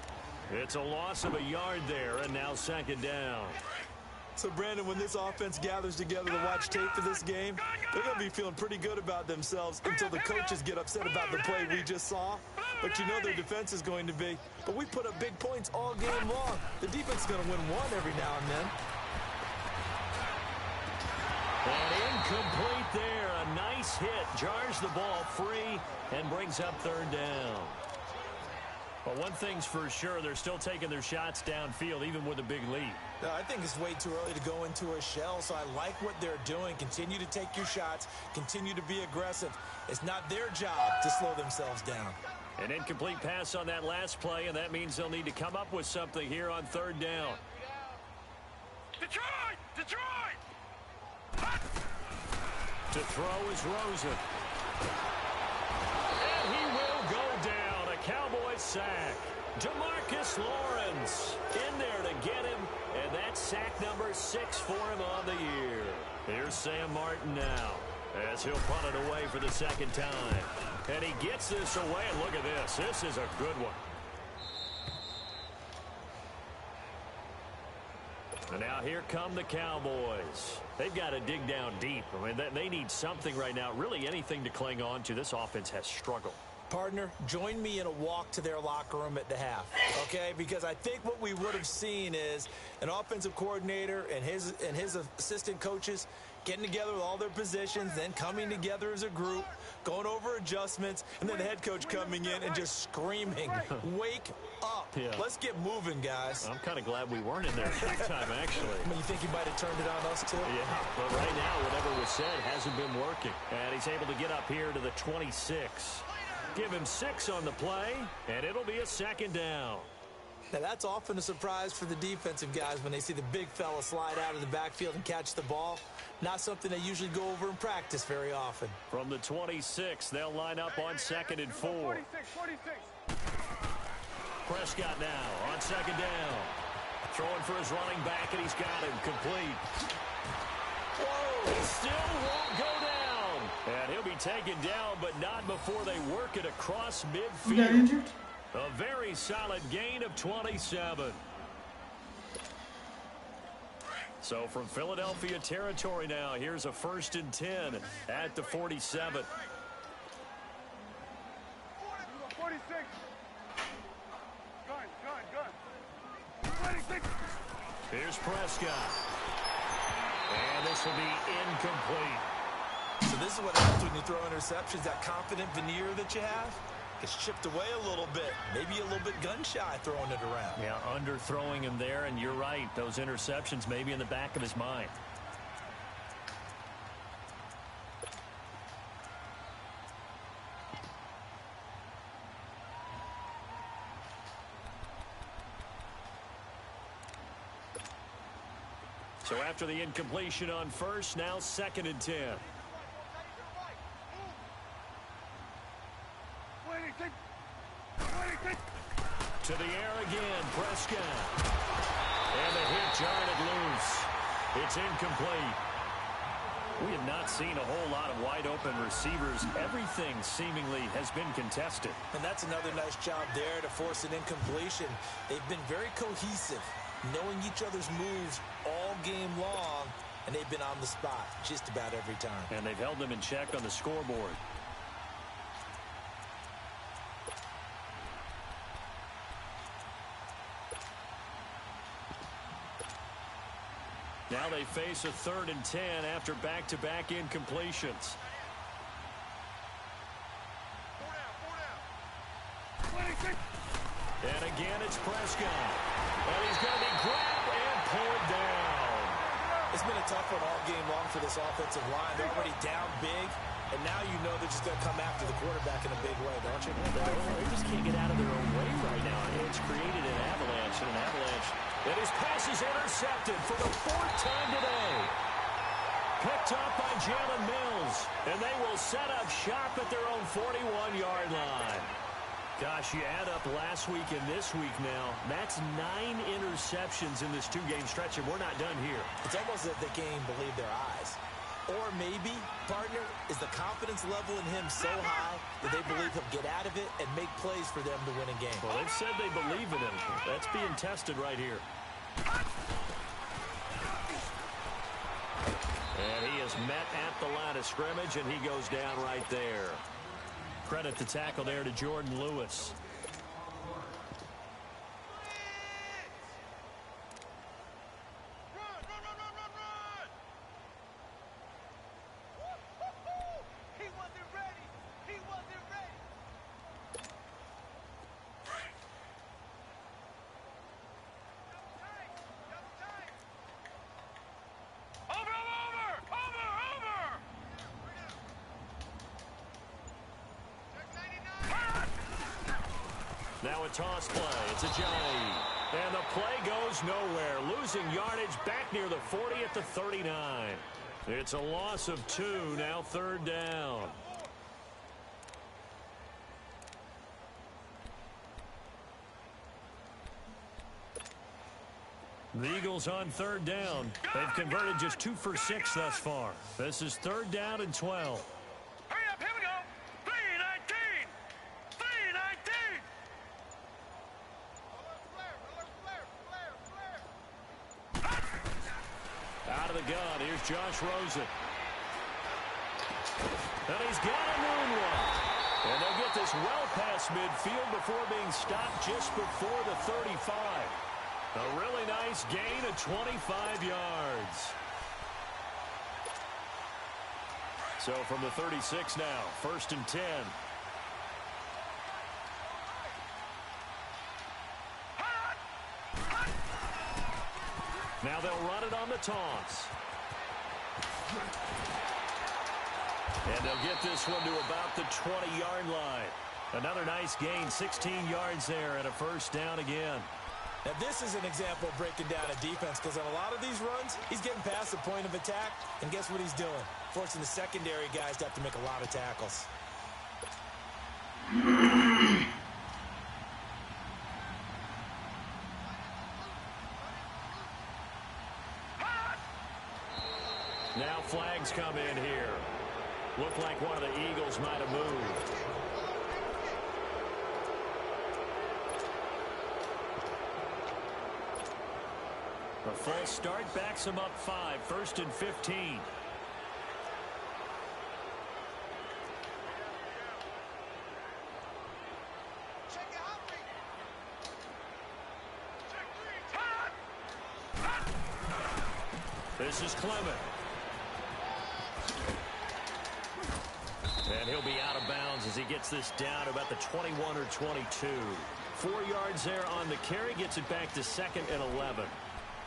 Speaker 2: It's a loss of a yard there, and now second down.
Speaker 3: So, Brandon, when this offense gathers together to watch tape for this game, they're going to be feeling pretty good about themselves until the coaches get upset about the play we just saw. But you know their defense is going to be. But we put up big points all game long. The defense is going to win one every now and then.
Speaker 2: And incomplete there. A nice hit. Jars the ball free and brings up third down. But one thing's for sure, they're still taking their shots downfield, even with a big lead.
Speaker 3: I think it's way too early to go into a shell, so I like what they're doing. Continue to take your shots. Continue to be aggressive. It's not their job to slow themselves down.
Speaker 2: An incomplete pass on that last play, and that means they'll need to come up with something here on third down.
Speaker 9: Detroit! Detroit!
Speaker 2: To throw is Rosen. And he will go down. A Cowboys sack. DeMarcus Lawrence in there to get him. And that's sack number 6 for him on the year. Here's Sam Martin now, as he'll punt it away for the second time. And he gets this away, and look at this. This is a good one. And now here come the Cowboys. They've got to dig down deep. I mean, they need something right now, really anything to cling on to. This offense has struggled.
Speaker 3: Partner, join me in a walk to their locker room at the half, okay? Because I think what we would have seen is an offensive coordinator and his assistant coaches getting together with all their positions, then coming together as a group, going over adjustments, and then the head coach coming in and just screaming, wake up.
Speaker 2: Yeah.
Speaker 3: Let's get moving, guys.
Speaker 2: I'm kind of glad we weren't in there at that time, actually.
Speaker 3: I mean, you think he might have turned it on us, too?
Speaker 2: Yeah, but right now, whatever was said hasn't been working. And he's able to get up here to the 26. Give him 6 on the play, and it'll be a second down.
Speaker 3: Now, that's often a surprise for the defensive guys when they see the big fella slide out of the backfield and catch the ball. Not something they usually go over in practice very often.
Speaker 2: From the 26, they'll line up on 2nd and 4.
Speaker 9: 46.
Speaker 2: Prescott now on second down. Throwing for his running back, and he's got him complete. Whoa, he still won't go down. And he'll be taken down, but not before they work it across midfield.
Speaker 1: You got injured?
Speaker 2: A very solid gain of 27. So from Philadelphia territory now, here's a 1st and 10 at the 47.
Speaker 9: 46. Gun. 26.
Speaker 2: Here's Prescott. And this will be incomplete.
Speaker 3: So this is what happens when you throw interceptions. That confident veneer that you have gets chipped away a little bit. Maybe a little bit gun-shy throwing it around.
Speaker 2: Yeah, underthrowing him there, and you're right. Those interceptions may be in the back of his mind. So after the incompletion on first, now 2nd and 10.
Speaker 9: 26.
Speaker 2: To the air again, Prescott. And the hit jarred it loose. It's incomplete. We have not seen a whole lot of wide-open receivers. Everything seemingly has been contested.
Speaker 3: And that's another nice job there to force an incompletion. They've been very cohesive, knowing each other's moves all game long, and they've been on the spot just about every time.
Speaker 2: And they've held them in check on the scoreboard. Now they face a 3rd and 10 after back-to-back incompletions. And again, it's Prescott. And he's going to be grabbed and pulled down.
Speaker 3: It's been a tough one all game long for this offensive line. They're already down big, and now you know they're just going to come after the quarterback in a big way, don't you?
Speaker 2: They just can't get out of their own way right now. It's created an avalanche, and an avalanche. And his pass is intercepted for the 4th time today. Picked up by Jalen Mills, and they will set up shop at their own 41-yard line. Gosh, you add up last week and this week now, that's 9 interceptions in this 2-game stretch, and we're not done here.
Speaker 3: It's almost as if they can't even believe their eyes. Or maybe, partner, is the confidence level in him so high that they believe he'll get out of it and make plays for them to win a game.
Speaker 2: Well, they've said they believe in him. That's being tested right here. And he is met at the line of scrimmage, and he goes down right there. Credit the tackle there to Jordan Lewis. Now a toss play. It's a Johnny. And the play goes nowhere. Losing yardage back near the 40 at the 39. It's a loss of 2. Now 3rd down. The Eagles on 3rd down. They've converted just 2 for 6 thus far. This is 3rd down and 12.
Speaker 9: Hurry up, here we go. 3-19. 3-19.
Speaker 2: Out of the gun, here's Josh Rosen. And he's got a moonwalk. And they'll get this well past midfield before being stopped just before the 35. A really nice gain of 25 yards. So from the 36 now, 1st and 10. Now they'll run it on the toss. And they'll get this one to about the 20-yard line. Another nice gain, 16 yards there, and a 1st down again.
Speaker 3: Now, this is an example of breaking down a defense, because on a lot of these runs, he's getting past the point of attack, and guess what he's doing? Forcing the secondary guys to have to make a lot of tackles.
Speaker 2: Now flags come in here. Looked like one of the Eagles might have moved. A false start backs him up 5. 1st and 15. This is Clement. And he'll be out of bounds as he gets this down to about the 21 or 22. 4 yards there on the carry, gets it back to 2nd and 11.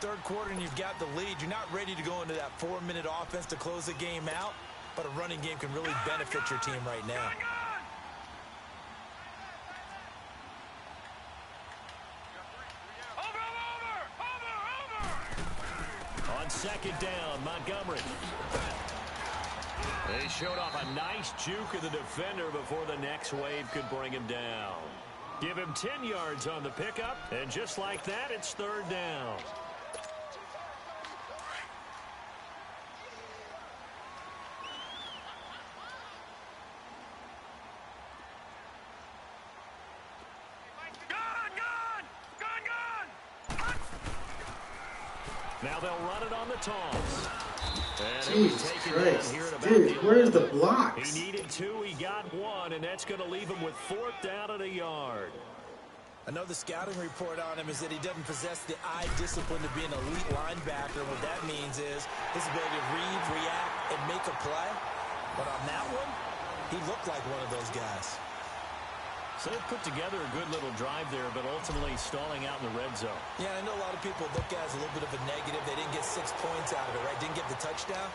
Speaker 3: 3rd quarter and you've got the lead. You're not ready to go into that 4-minute offense to close the game out, but a running game can really benefit your team right now.
Speaker 2: On 2nd down, Montgomery. They showed off a nice juke of the defender before the next wave could bring him down. Give him 10 yards on the pickup, and just like that, it's third down. Now they'll run it on the toss.
Speaker 1: Jesus Christ. Dude, where's the blocks?
Speaker 2: He needed 2, he got 1, and that's going to leave him with 4th down and a yard.
Speaker 3: I know the scouting report on him is that he doesn't possess the eye discipline to be an elite linebacker. What that means is his ability to read, react, and make a play. But on that one, he looked like one of those guys.
Speaker 2: So they put together a good little drive there, but ultimately stalling out in the red zone.
Speaker 3: Yeah, I know a lot of people look at it as a little bit of a negative. They didn't get 6 points out of it, right? Didn't get the touchdown.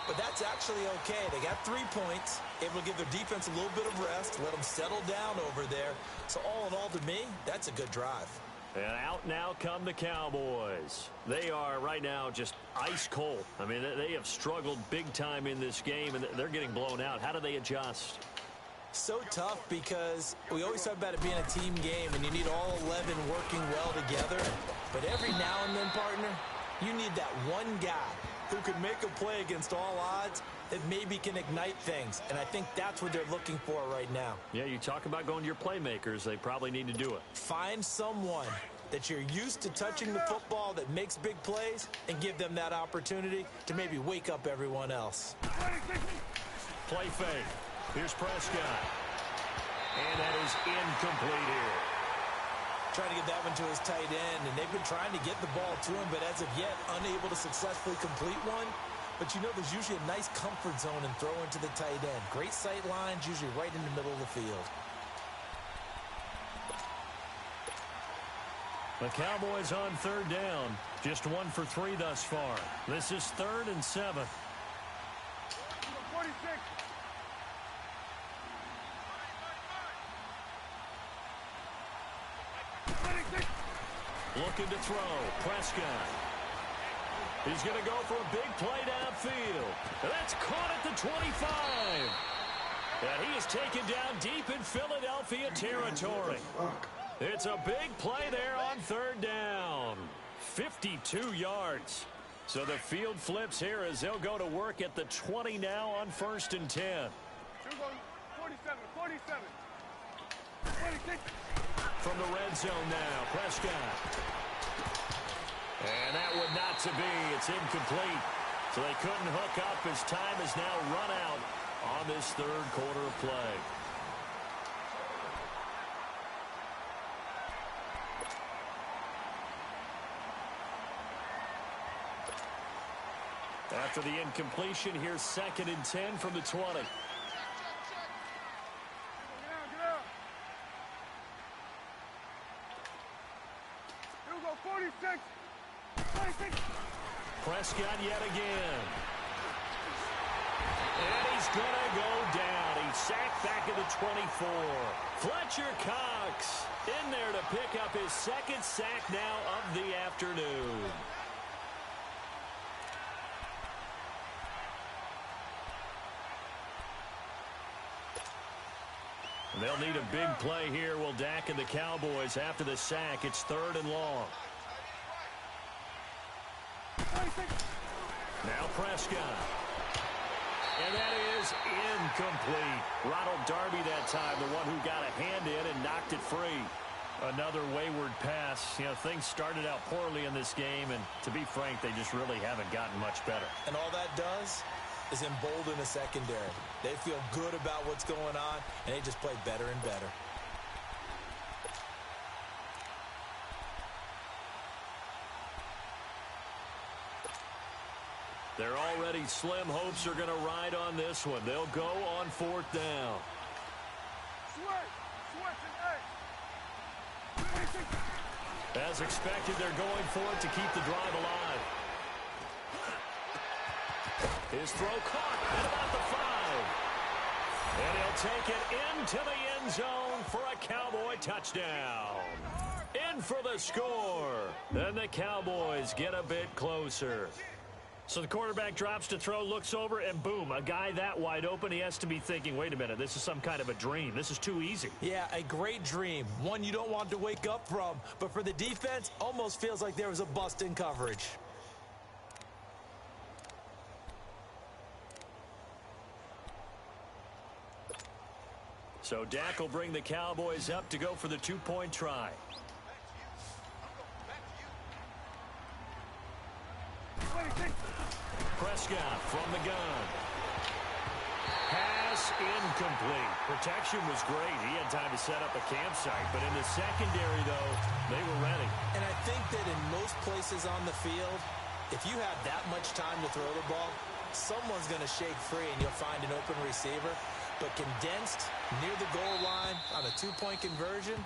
Speaker 3: But that's actually okay. They got 3 points, able to give their defense a little bit of rest, let them settle down over there. So all in all, to me, that's a good drive.
Speaker 2: And out now come the Cowboys. They are right now just ice cold. I mean, they have struggled big time in this game, and they're getting blown out. How do they adjust?
Speaker 3: So tough because we always talk about it being a team game, and you need all 11 working well together. But every now and then, partner, you need that one guy who can make a play against all odds that maybe can ignite things. And I think that's what they're looking for right now.
Speaker 2: Yeah, you talk about going to your playmakers. They probably need to do it.
Speaker 3: Find someone that you're used to touching the football that makes big plays and give them that opportunity to maybe wake up everyone else.
Speaker 2: Play fake. Here's Prescott. And that is incomplete here.
Speaker 3: Trying to get that one to his tight end, and they've been trying to get the ball to him, but as of yet, unable to successfully complete one. But you know, there's usually a nice comfort zone and throw into the tight end. Great sight lines, usually right in the middle of the field.
Speaker 2: The Cowboys on third down. Just 1 for 3 thus far. This is 3rd and 7.
Speaker 9: 46.
Speaker 2: Looking to throw. Prescott. He's going to go for a big play downfield. That's caught at the 25. And he is taken down deep in Philadelphia territory. It's a big play there on third down. 52 yards. So the field flips here as they'll go to work at the 20 now on 1st and 10.
Speaker 9: 47, 47. 46.
Speaker 2: From the red zone now, Prescott. And that would not to be. It's incomplete. So they couldn't hook up as time has now run out on this 3rd quarter of play. After the incompletion, here's 2nd and 10 from the 20. Prescott yet again. And he's going to go down. He's sacked back at the 24. Fletcher Cox in there to pick up his 2nd sack now of the afternoon. They'll need a big play here. Will Dak and the Cowboys after the sack. It's 3rd and long. Now Prescott. And that is incomplete. Ronald Darby that time, the one who got a hand in and knocked it free. Another wayward pass. You know, things started out poorly in this game, and to be frank, they just really haven't gotten much better.
Speaker 3: And all that does is embolden the secondary. They feel good about what's going on, and they just play better and better.
Speaker 2: They're already slim hopes are going to ride on this one. They'll go on 4th down. As expected, they're going for it to keep the drive alive. His throw caught at about the 5. And he'll take it into the end zone for a Cowboy touchdown. In for the score. And the Cowboys get a bit closer. So the quarterback drops to throw, looks over, and boom, a guy that wide open, he has to be thinking, wait a minute, this is some kind of a dream. This is too easy.
Speaker 3: Yeah, a great dream. One you don't want to wake up from. But for the defense, almost feels like there was a bust in coverage.
Speaker 2: So Dak will bring the Cowboys up to go for the two-point try. Prescott from the gun. Pass incomplete. Protection was great. He had time to set up a campsite. But in the secondary, though, they were ready.
Speaker 3: And I think that in most places on the field, if you have that much time to throw the ball, someone's going to shake free and you'll find an open receiver. But condensed near the goal line on a two-point conversion,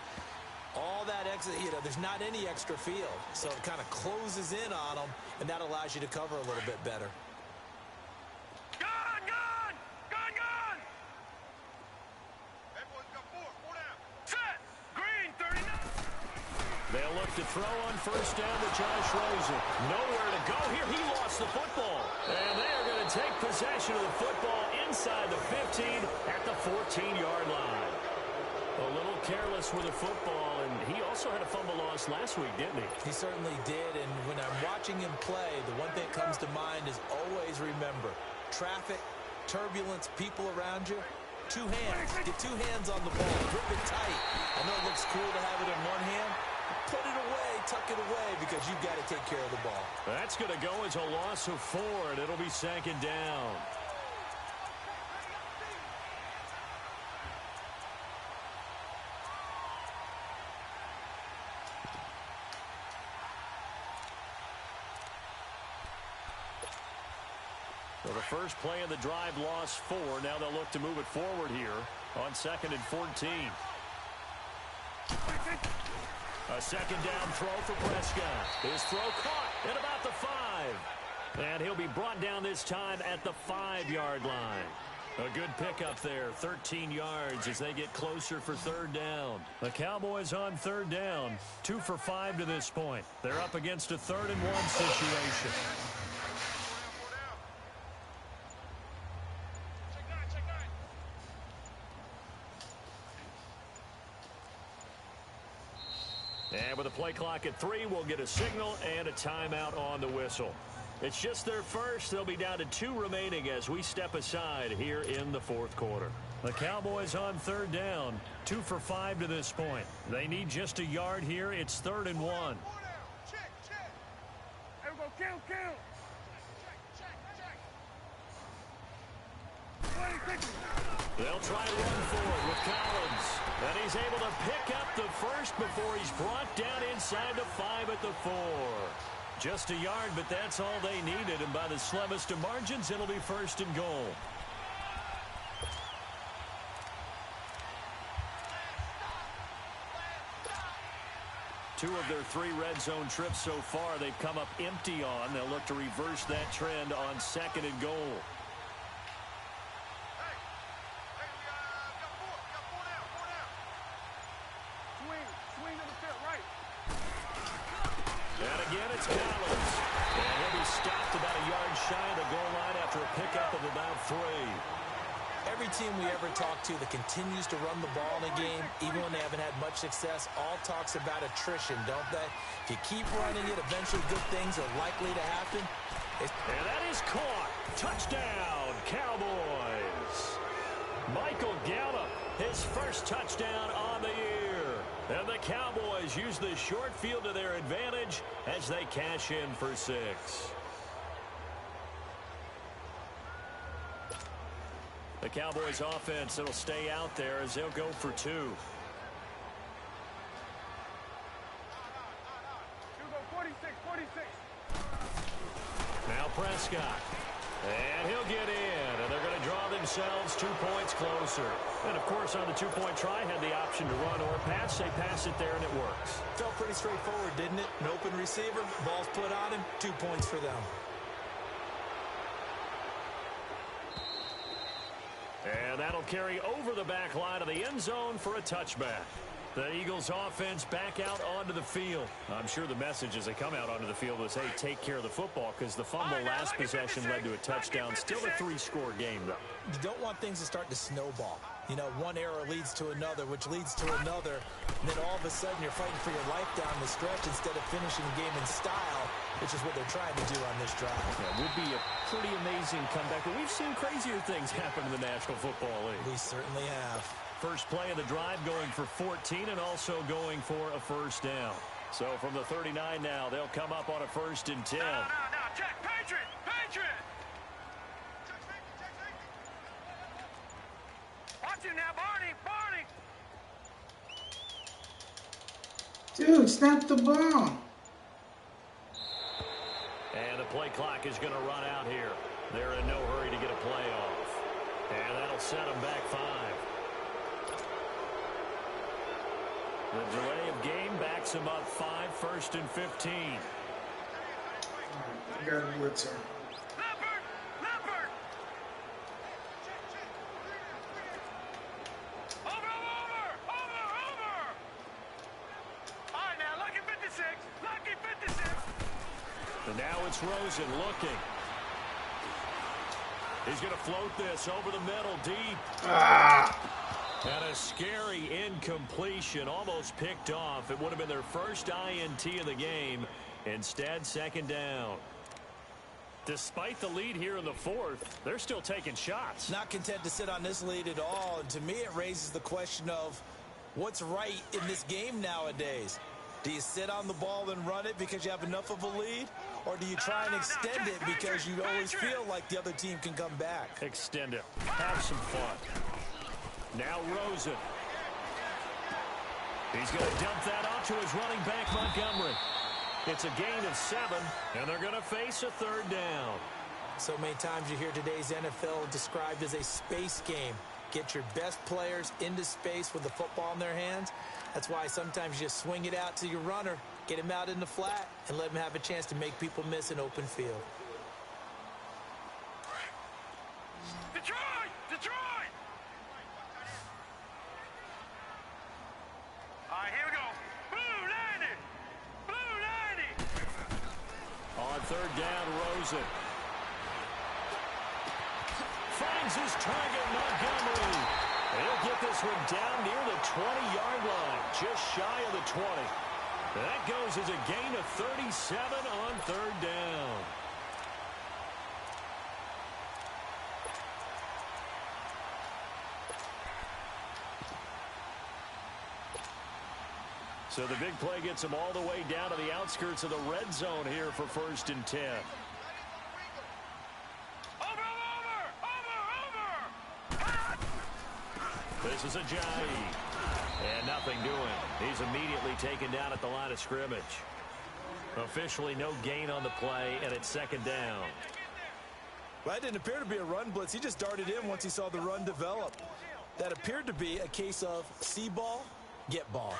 Speaker 3: all that extra, there's not any extra field. So it kind of closes in on them, and that allows you to cover a little bit better.
Speaker 9: Gun! Gun! Gun! Gun! That boy's got four down. Set! Green, 39.
Speaker 2: They'll look to throw on first down to Josh Rosen. Nowhere to go here. He lost the football. And they are going to take possession of the football inside the 15 at the 14-yard line. A little careless with the football, and he also had a fumble loss last week, didn't he?
Speaker 3: He certainly did, and when I'm watching him play, the one thing that comes to mind is always remember, traffic, turbulence, people around you, two hands. Get two hands on the ball. Grip it tight. I know it looks cool to have it in one hand. Put it away, tuck it away, because you've got to take care of the ball.
Speaker 2: That's going to go as a loss of 4, and it'll be second down. So the first play of the drive lost 4. Now they'll look to move it forward here on 2nd and 14. A second down throw for Prescott. His throw caught at about the 5. And he'll be brought down this time at the 5-yard line. A good pickup there, 13 yards as they get closer for third down. The Cowboys on third down, 2 for 5 to this point. They're up against a 3rd and 1 situation. And with a play clock at 3, we'll get a signal and a timeout on the whistle. It's just their first. They'll be down to 2 remaining as we step aside here in the 4th quarter. The Cowboys on third down, 2 for 5 to this point. They need just a yard here. It's 3rd and 1.
Speaker 9: Check. There we go. Kill.
Speaker 2: They'll try to run forward with Collins. And he's able to pick up the first before he's brought down inside the 5 at the 4. Just a yard, but that's all they needed. And by the slimmest of margins, it'll be 1st and goal. Two of their 3 red zone trips so far, they've come up empty on. They'll look to reverse that trend on 2nd and goal. And again, it's Collins. And he'll be stopped about a yard shy of the goal line after a pickup of about 3.
Speaker 3: Every team we ever talk to that continues to run the ball in a game, even when they haven't had much success, all talks about attrition, don't they? If you keep running it, eventually good things are likely to happen.
Speaker 2: And that is caught. Touchdown, Cowboys. Michael Gallup, his first touchdown on the year. And the Cowboys use the short field to their advantage as they cash in for 6. The Cowboys offense, it'll stay out there as they'll go for 2. Now Prescott. And he'll get in, and they're going to draw themselves 2 points closer. And, of course, on the 2-point try, had the option to run or pass. They pass it there, and it works.
Speaker 3: Felt pretty straightforward, didn't it? An open receiver, ball's put on him, 2 points for them.
Speaker 2: And that'll carry over the back line of the end zone for a touchback. The Eagles offense back out onto the field. I'm sure the message as they come out onto the field was, hey, take care of the football, because the fumble last possession led to a touchdown. Still a 3-score game, though.
Speaker 3: You don't want things to start to snowball. You know, one error leads to another, which leads to another. And then all of a sudden you're fighting for your life down the stretch instead of finishing the game in style, which is what they're trying to do on this drive.
Speaker 2: Yeah, would be a pretty amazing comeback, but we've seen crazier things happen in the National Football League.
Speaker 3: We certainly have.
Speaker 2: First play of the drive going for 14 and also going for a first down. So from the 39 now, they'll come up on a 1st and 10.
Speaker 9: No, check, Patriot, Patriot. Watch him now, Barney.
Speaker 1: Dude, snap the ball.
Speaker 2: And the play clock is going to run out here. They're in no hurry to get a play off. And that'll set them back 5. The delay of game backs him up 5, 1st and 15.
Speaker 1: I got a blitzer.
Speaker 9: Leopard. Over. All right, now, lucky 56.
Speaker 2: And now it's Rosen looking. He's going to float this over the middle, deep. And a scary incompletion, almost picked off. It would have been their first INT of the game. Instead, 2nd down. Despite the lead here in the 4th, they're still taking shots.
Speaker 3: Not content to sit on this lead at all. And to me, it raises the question of what's right in this game nowadays. Do you sit on the ball and run it because you have enough of a lead? Or do you try and extend it because you always feel like the other team can come back?
Speaker 2: Extend it. Have some fun. Now Rosen. He's going to dump that off to his running back, Montgomery. It's a gain of 7, and they're going to face a 3rd down.
Speaker 3: So many times you hear today's NFL described as a space game. Get your best players into space with the football in their hands. That's why sometimes you just swing it out to your runner, get him out in the flat, and let him have a chance to make people miss an open field.
Speaker 9: Detroit! All right, here we go. Blue 90!
Speaker 2: On 3rd down, Rosen. Finds his target, Montgomery. He'll get this one down near the 20-yard line, just shy of the 20. That goes as a gain of 37 on 3rd down. So the big play gets him all the way down to the outskirts of the red zone here for 1st and 10. This is Ajayi. And nothing doing. He's immediately taken down at the line of scrimmage. Officially no gain on the play, and it's 2nd down.
Speaker 3: Well, that didn't appear to be a run blitz. He just darted in once he saw the run develop. That appeared to be a case of see ball, get ball.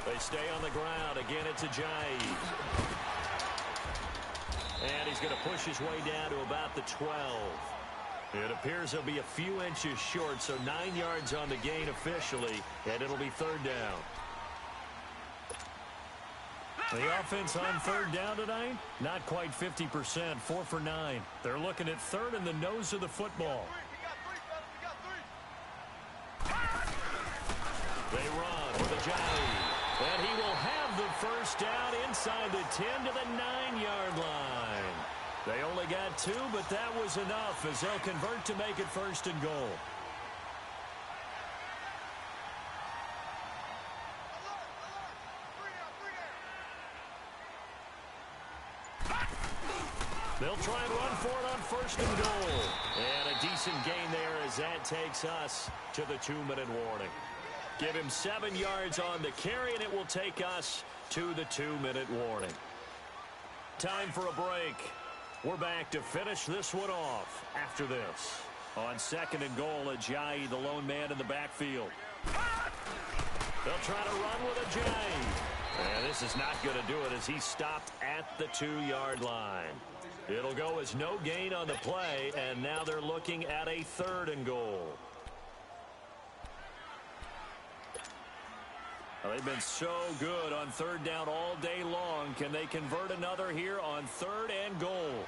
Speaker 2: They stay on the ground. Again, it's Ajayi. And he's going to push his way down to about the 12. It appears he'll be a few inches short, so 9 yards on the gain officially, and it'll be 3rd down. The offense on 3rd down tonight, not quite 50%, 4 for 9. They're looking at 3rd in the nose of the football. They run with Ajayi. And he will have the 1st down inside the 10 to the 9-yard line. They only got 2, but that was enough as they'll convert to make it 1st and goal. They'll try and run for it on 1st and goal. And a decent gain there as that takes us to the 2-minute warning. Give him 7 yards on the carry, and it will take us to the 2-minute warning. Time for a break. We're back to finish this one off after this. On 2nd and goal, Ajayi, the lone man in the backfield. They'll try to run with a J. And this is not going to do it as he stopped at the 2-yard line. It'll go as no gain on the play, and now they're looking at a 3rd and goal. Well, they've been so good on 3rd down all day long. Can they convert another here on 3rd and goal?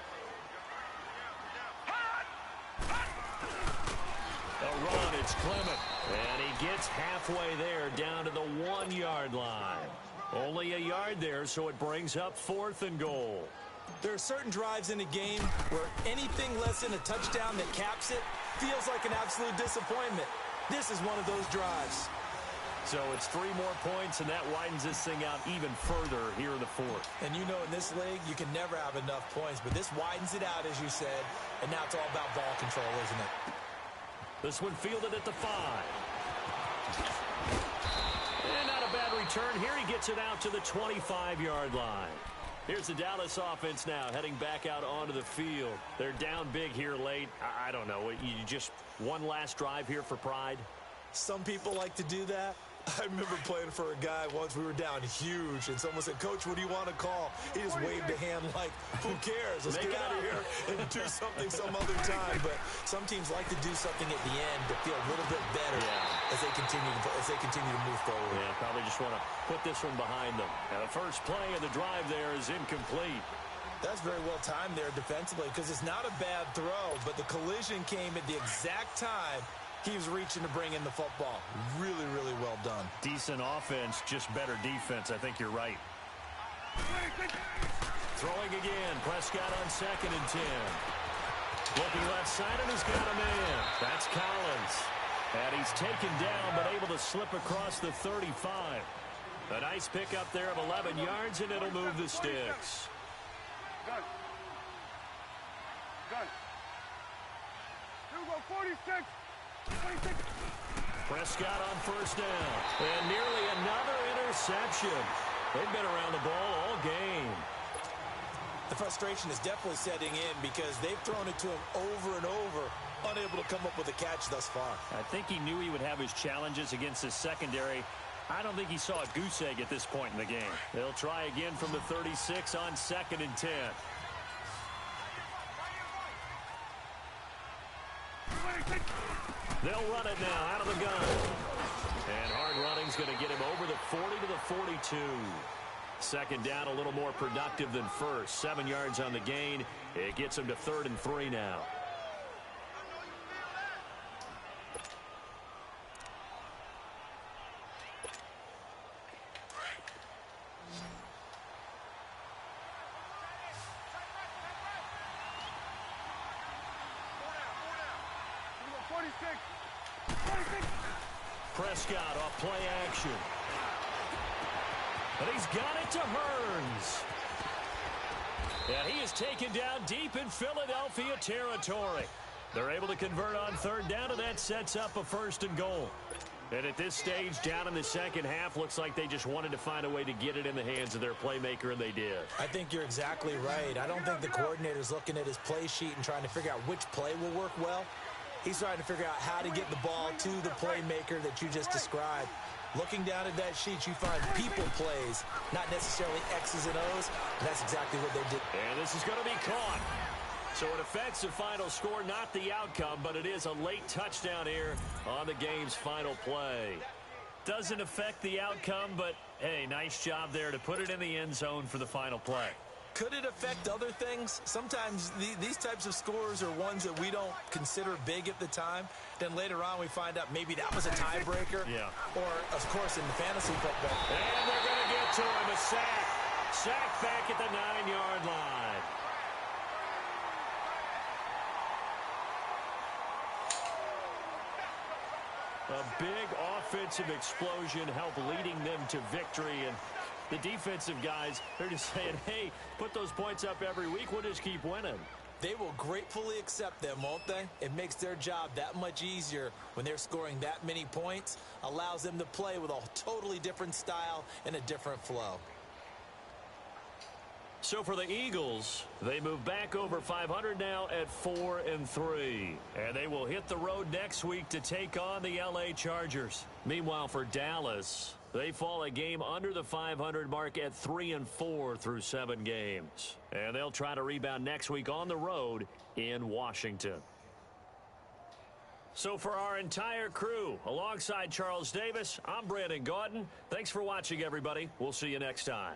Speaker 2: A run, it's Clement. And he gets halfway there down to the 1-yard line. Only a yard there, so it brings up 4th and goal.
Speaker 3: There are certain drives in a game where anything less than a touchdown that caps it feels like an absolute disappointment. This is one of those drives.
Speaker 2: So it's 3 more points, and that widens this thing out even further here in the 4th.
Speaker 3: And you know in this league, you can never have enough points, but this widens it out, as you said, and now it's all about ball control, isn't it?
Speaker 2: This one fielded at the 5. And not a bad return here. He gets it out to the 25-yard line. Here's the Dallas offense now heading back out onto the field. They're down big here late. I don't know. You just one last drive here for pride?
Speaker 3: Some people like to do that. I remember playing for a guy once. We were down huge, and someone said, "Coach, what do you want to call?" He just waved a hand like, "Who cares? Let's get out of here and do something some other time." But some teams like to do something at the end to feel a little bit better as they continue to move forward.
Speaker 2: Yeah, probably just want to put this one behind them. Now, the first play of the drive there is incomplete.
Speaker 3: That's very well timed there defensively because it's not a bad throw, but the collision came at the exact time he was reaching to bring in the football. Really, really well done.
Speaker 2: Decent offense, just better defense. I think you're right. Throwing again. Prescott on 2nd and 10. Looking left side, and he's got a man. That's Collins. And he's taken down, but able to slip across the 35. A nice pickup there of 11 yards, and it'll move the sticks.
Speaker 9: Gun. Here we go, 46.
Speaker 2: Prescott on 1st down. And nearly another interception. They've been around the ball all game.
Speaker 3: The frustration is definitely setting in because they've thrown it to him over and over, unable to come up with a catch thus far.
Speaker 2: I think he knew he would have his challenges against his secondary. I don't think he saw a goose egg at this point in the game. They'll try again from the 36 on 2nd and 10. They'll run it now out of the gun. And hard running's going to get him over the 40 to the 42. 2nd down, a little more productive than 1st. 7 yards on the gain. It gets him to 3rd and 3 now. Prescott off play action. And he's got it to Hearns. And he is taken down deep in Philadelphia territory. They're able to convert on 3rd down, and that sets up a 1st and goal. And at this stage, down in the second half, looks like they just wanted to find a way to get it in the hands of their playmaker, and they did.
Speaker 3: I think you're exactly right. I don't think the coordinator's looking at his play sheet and trying to figure out which play will work well. He's trying to figure out how to get the ball to the playmaker that you just described. Looking down at that sheet, you find people plays, not necessarily X's and O's. And that's exactly what they did.
Speaker 2: And this is going to be caught. So it affects the final score, not the outcome, but it is a late touchdown here on the game's final play. Doesn't affect the outcome, but, hey, nice job there to put it in the end zone for the final play.
Speaker 3: Could it affect other things? Sometimes these types of scores are ones that we don't consider big at the time. Then later on we find out maybe that was a tiebreaker.
Speaker 2: Yeah.
Speaker 3: Or, of course, in the fantasy football.
Speaker 2: And they're going to get to him. A sack. Sack back at the 9-yard line. A big offensive explosion helped leading them to victory. And the defensive guys, they're just saying, hey, put those points up every week. We'll just keep winning.
Speaker 3: They will gratefully accept them, won't they? It makes their job that much easier when they're scoring that many points. Allows them to play with a totally different style and a different flow.
Speaker 2: So for the Eagles, they move back over 500 now at 4-3. And they will hit the road next week to take on the LA Chargers. Meanwhile, for Dallas, They fall a game under the 500 mark at 3-4 through 7 games. And they'll try to rebound next week on the road in Washington. So for our entire crew, alongside Charles Davis, I'm Brandon Gaudin. Thanks for watching, everybody. We'll see you next time.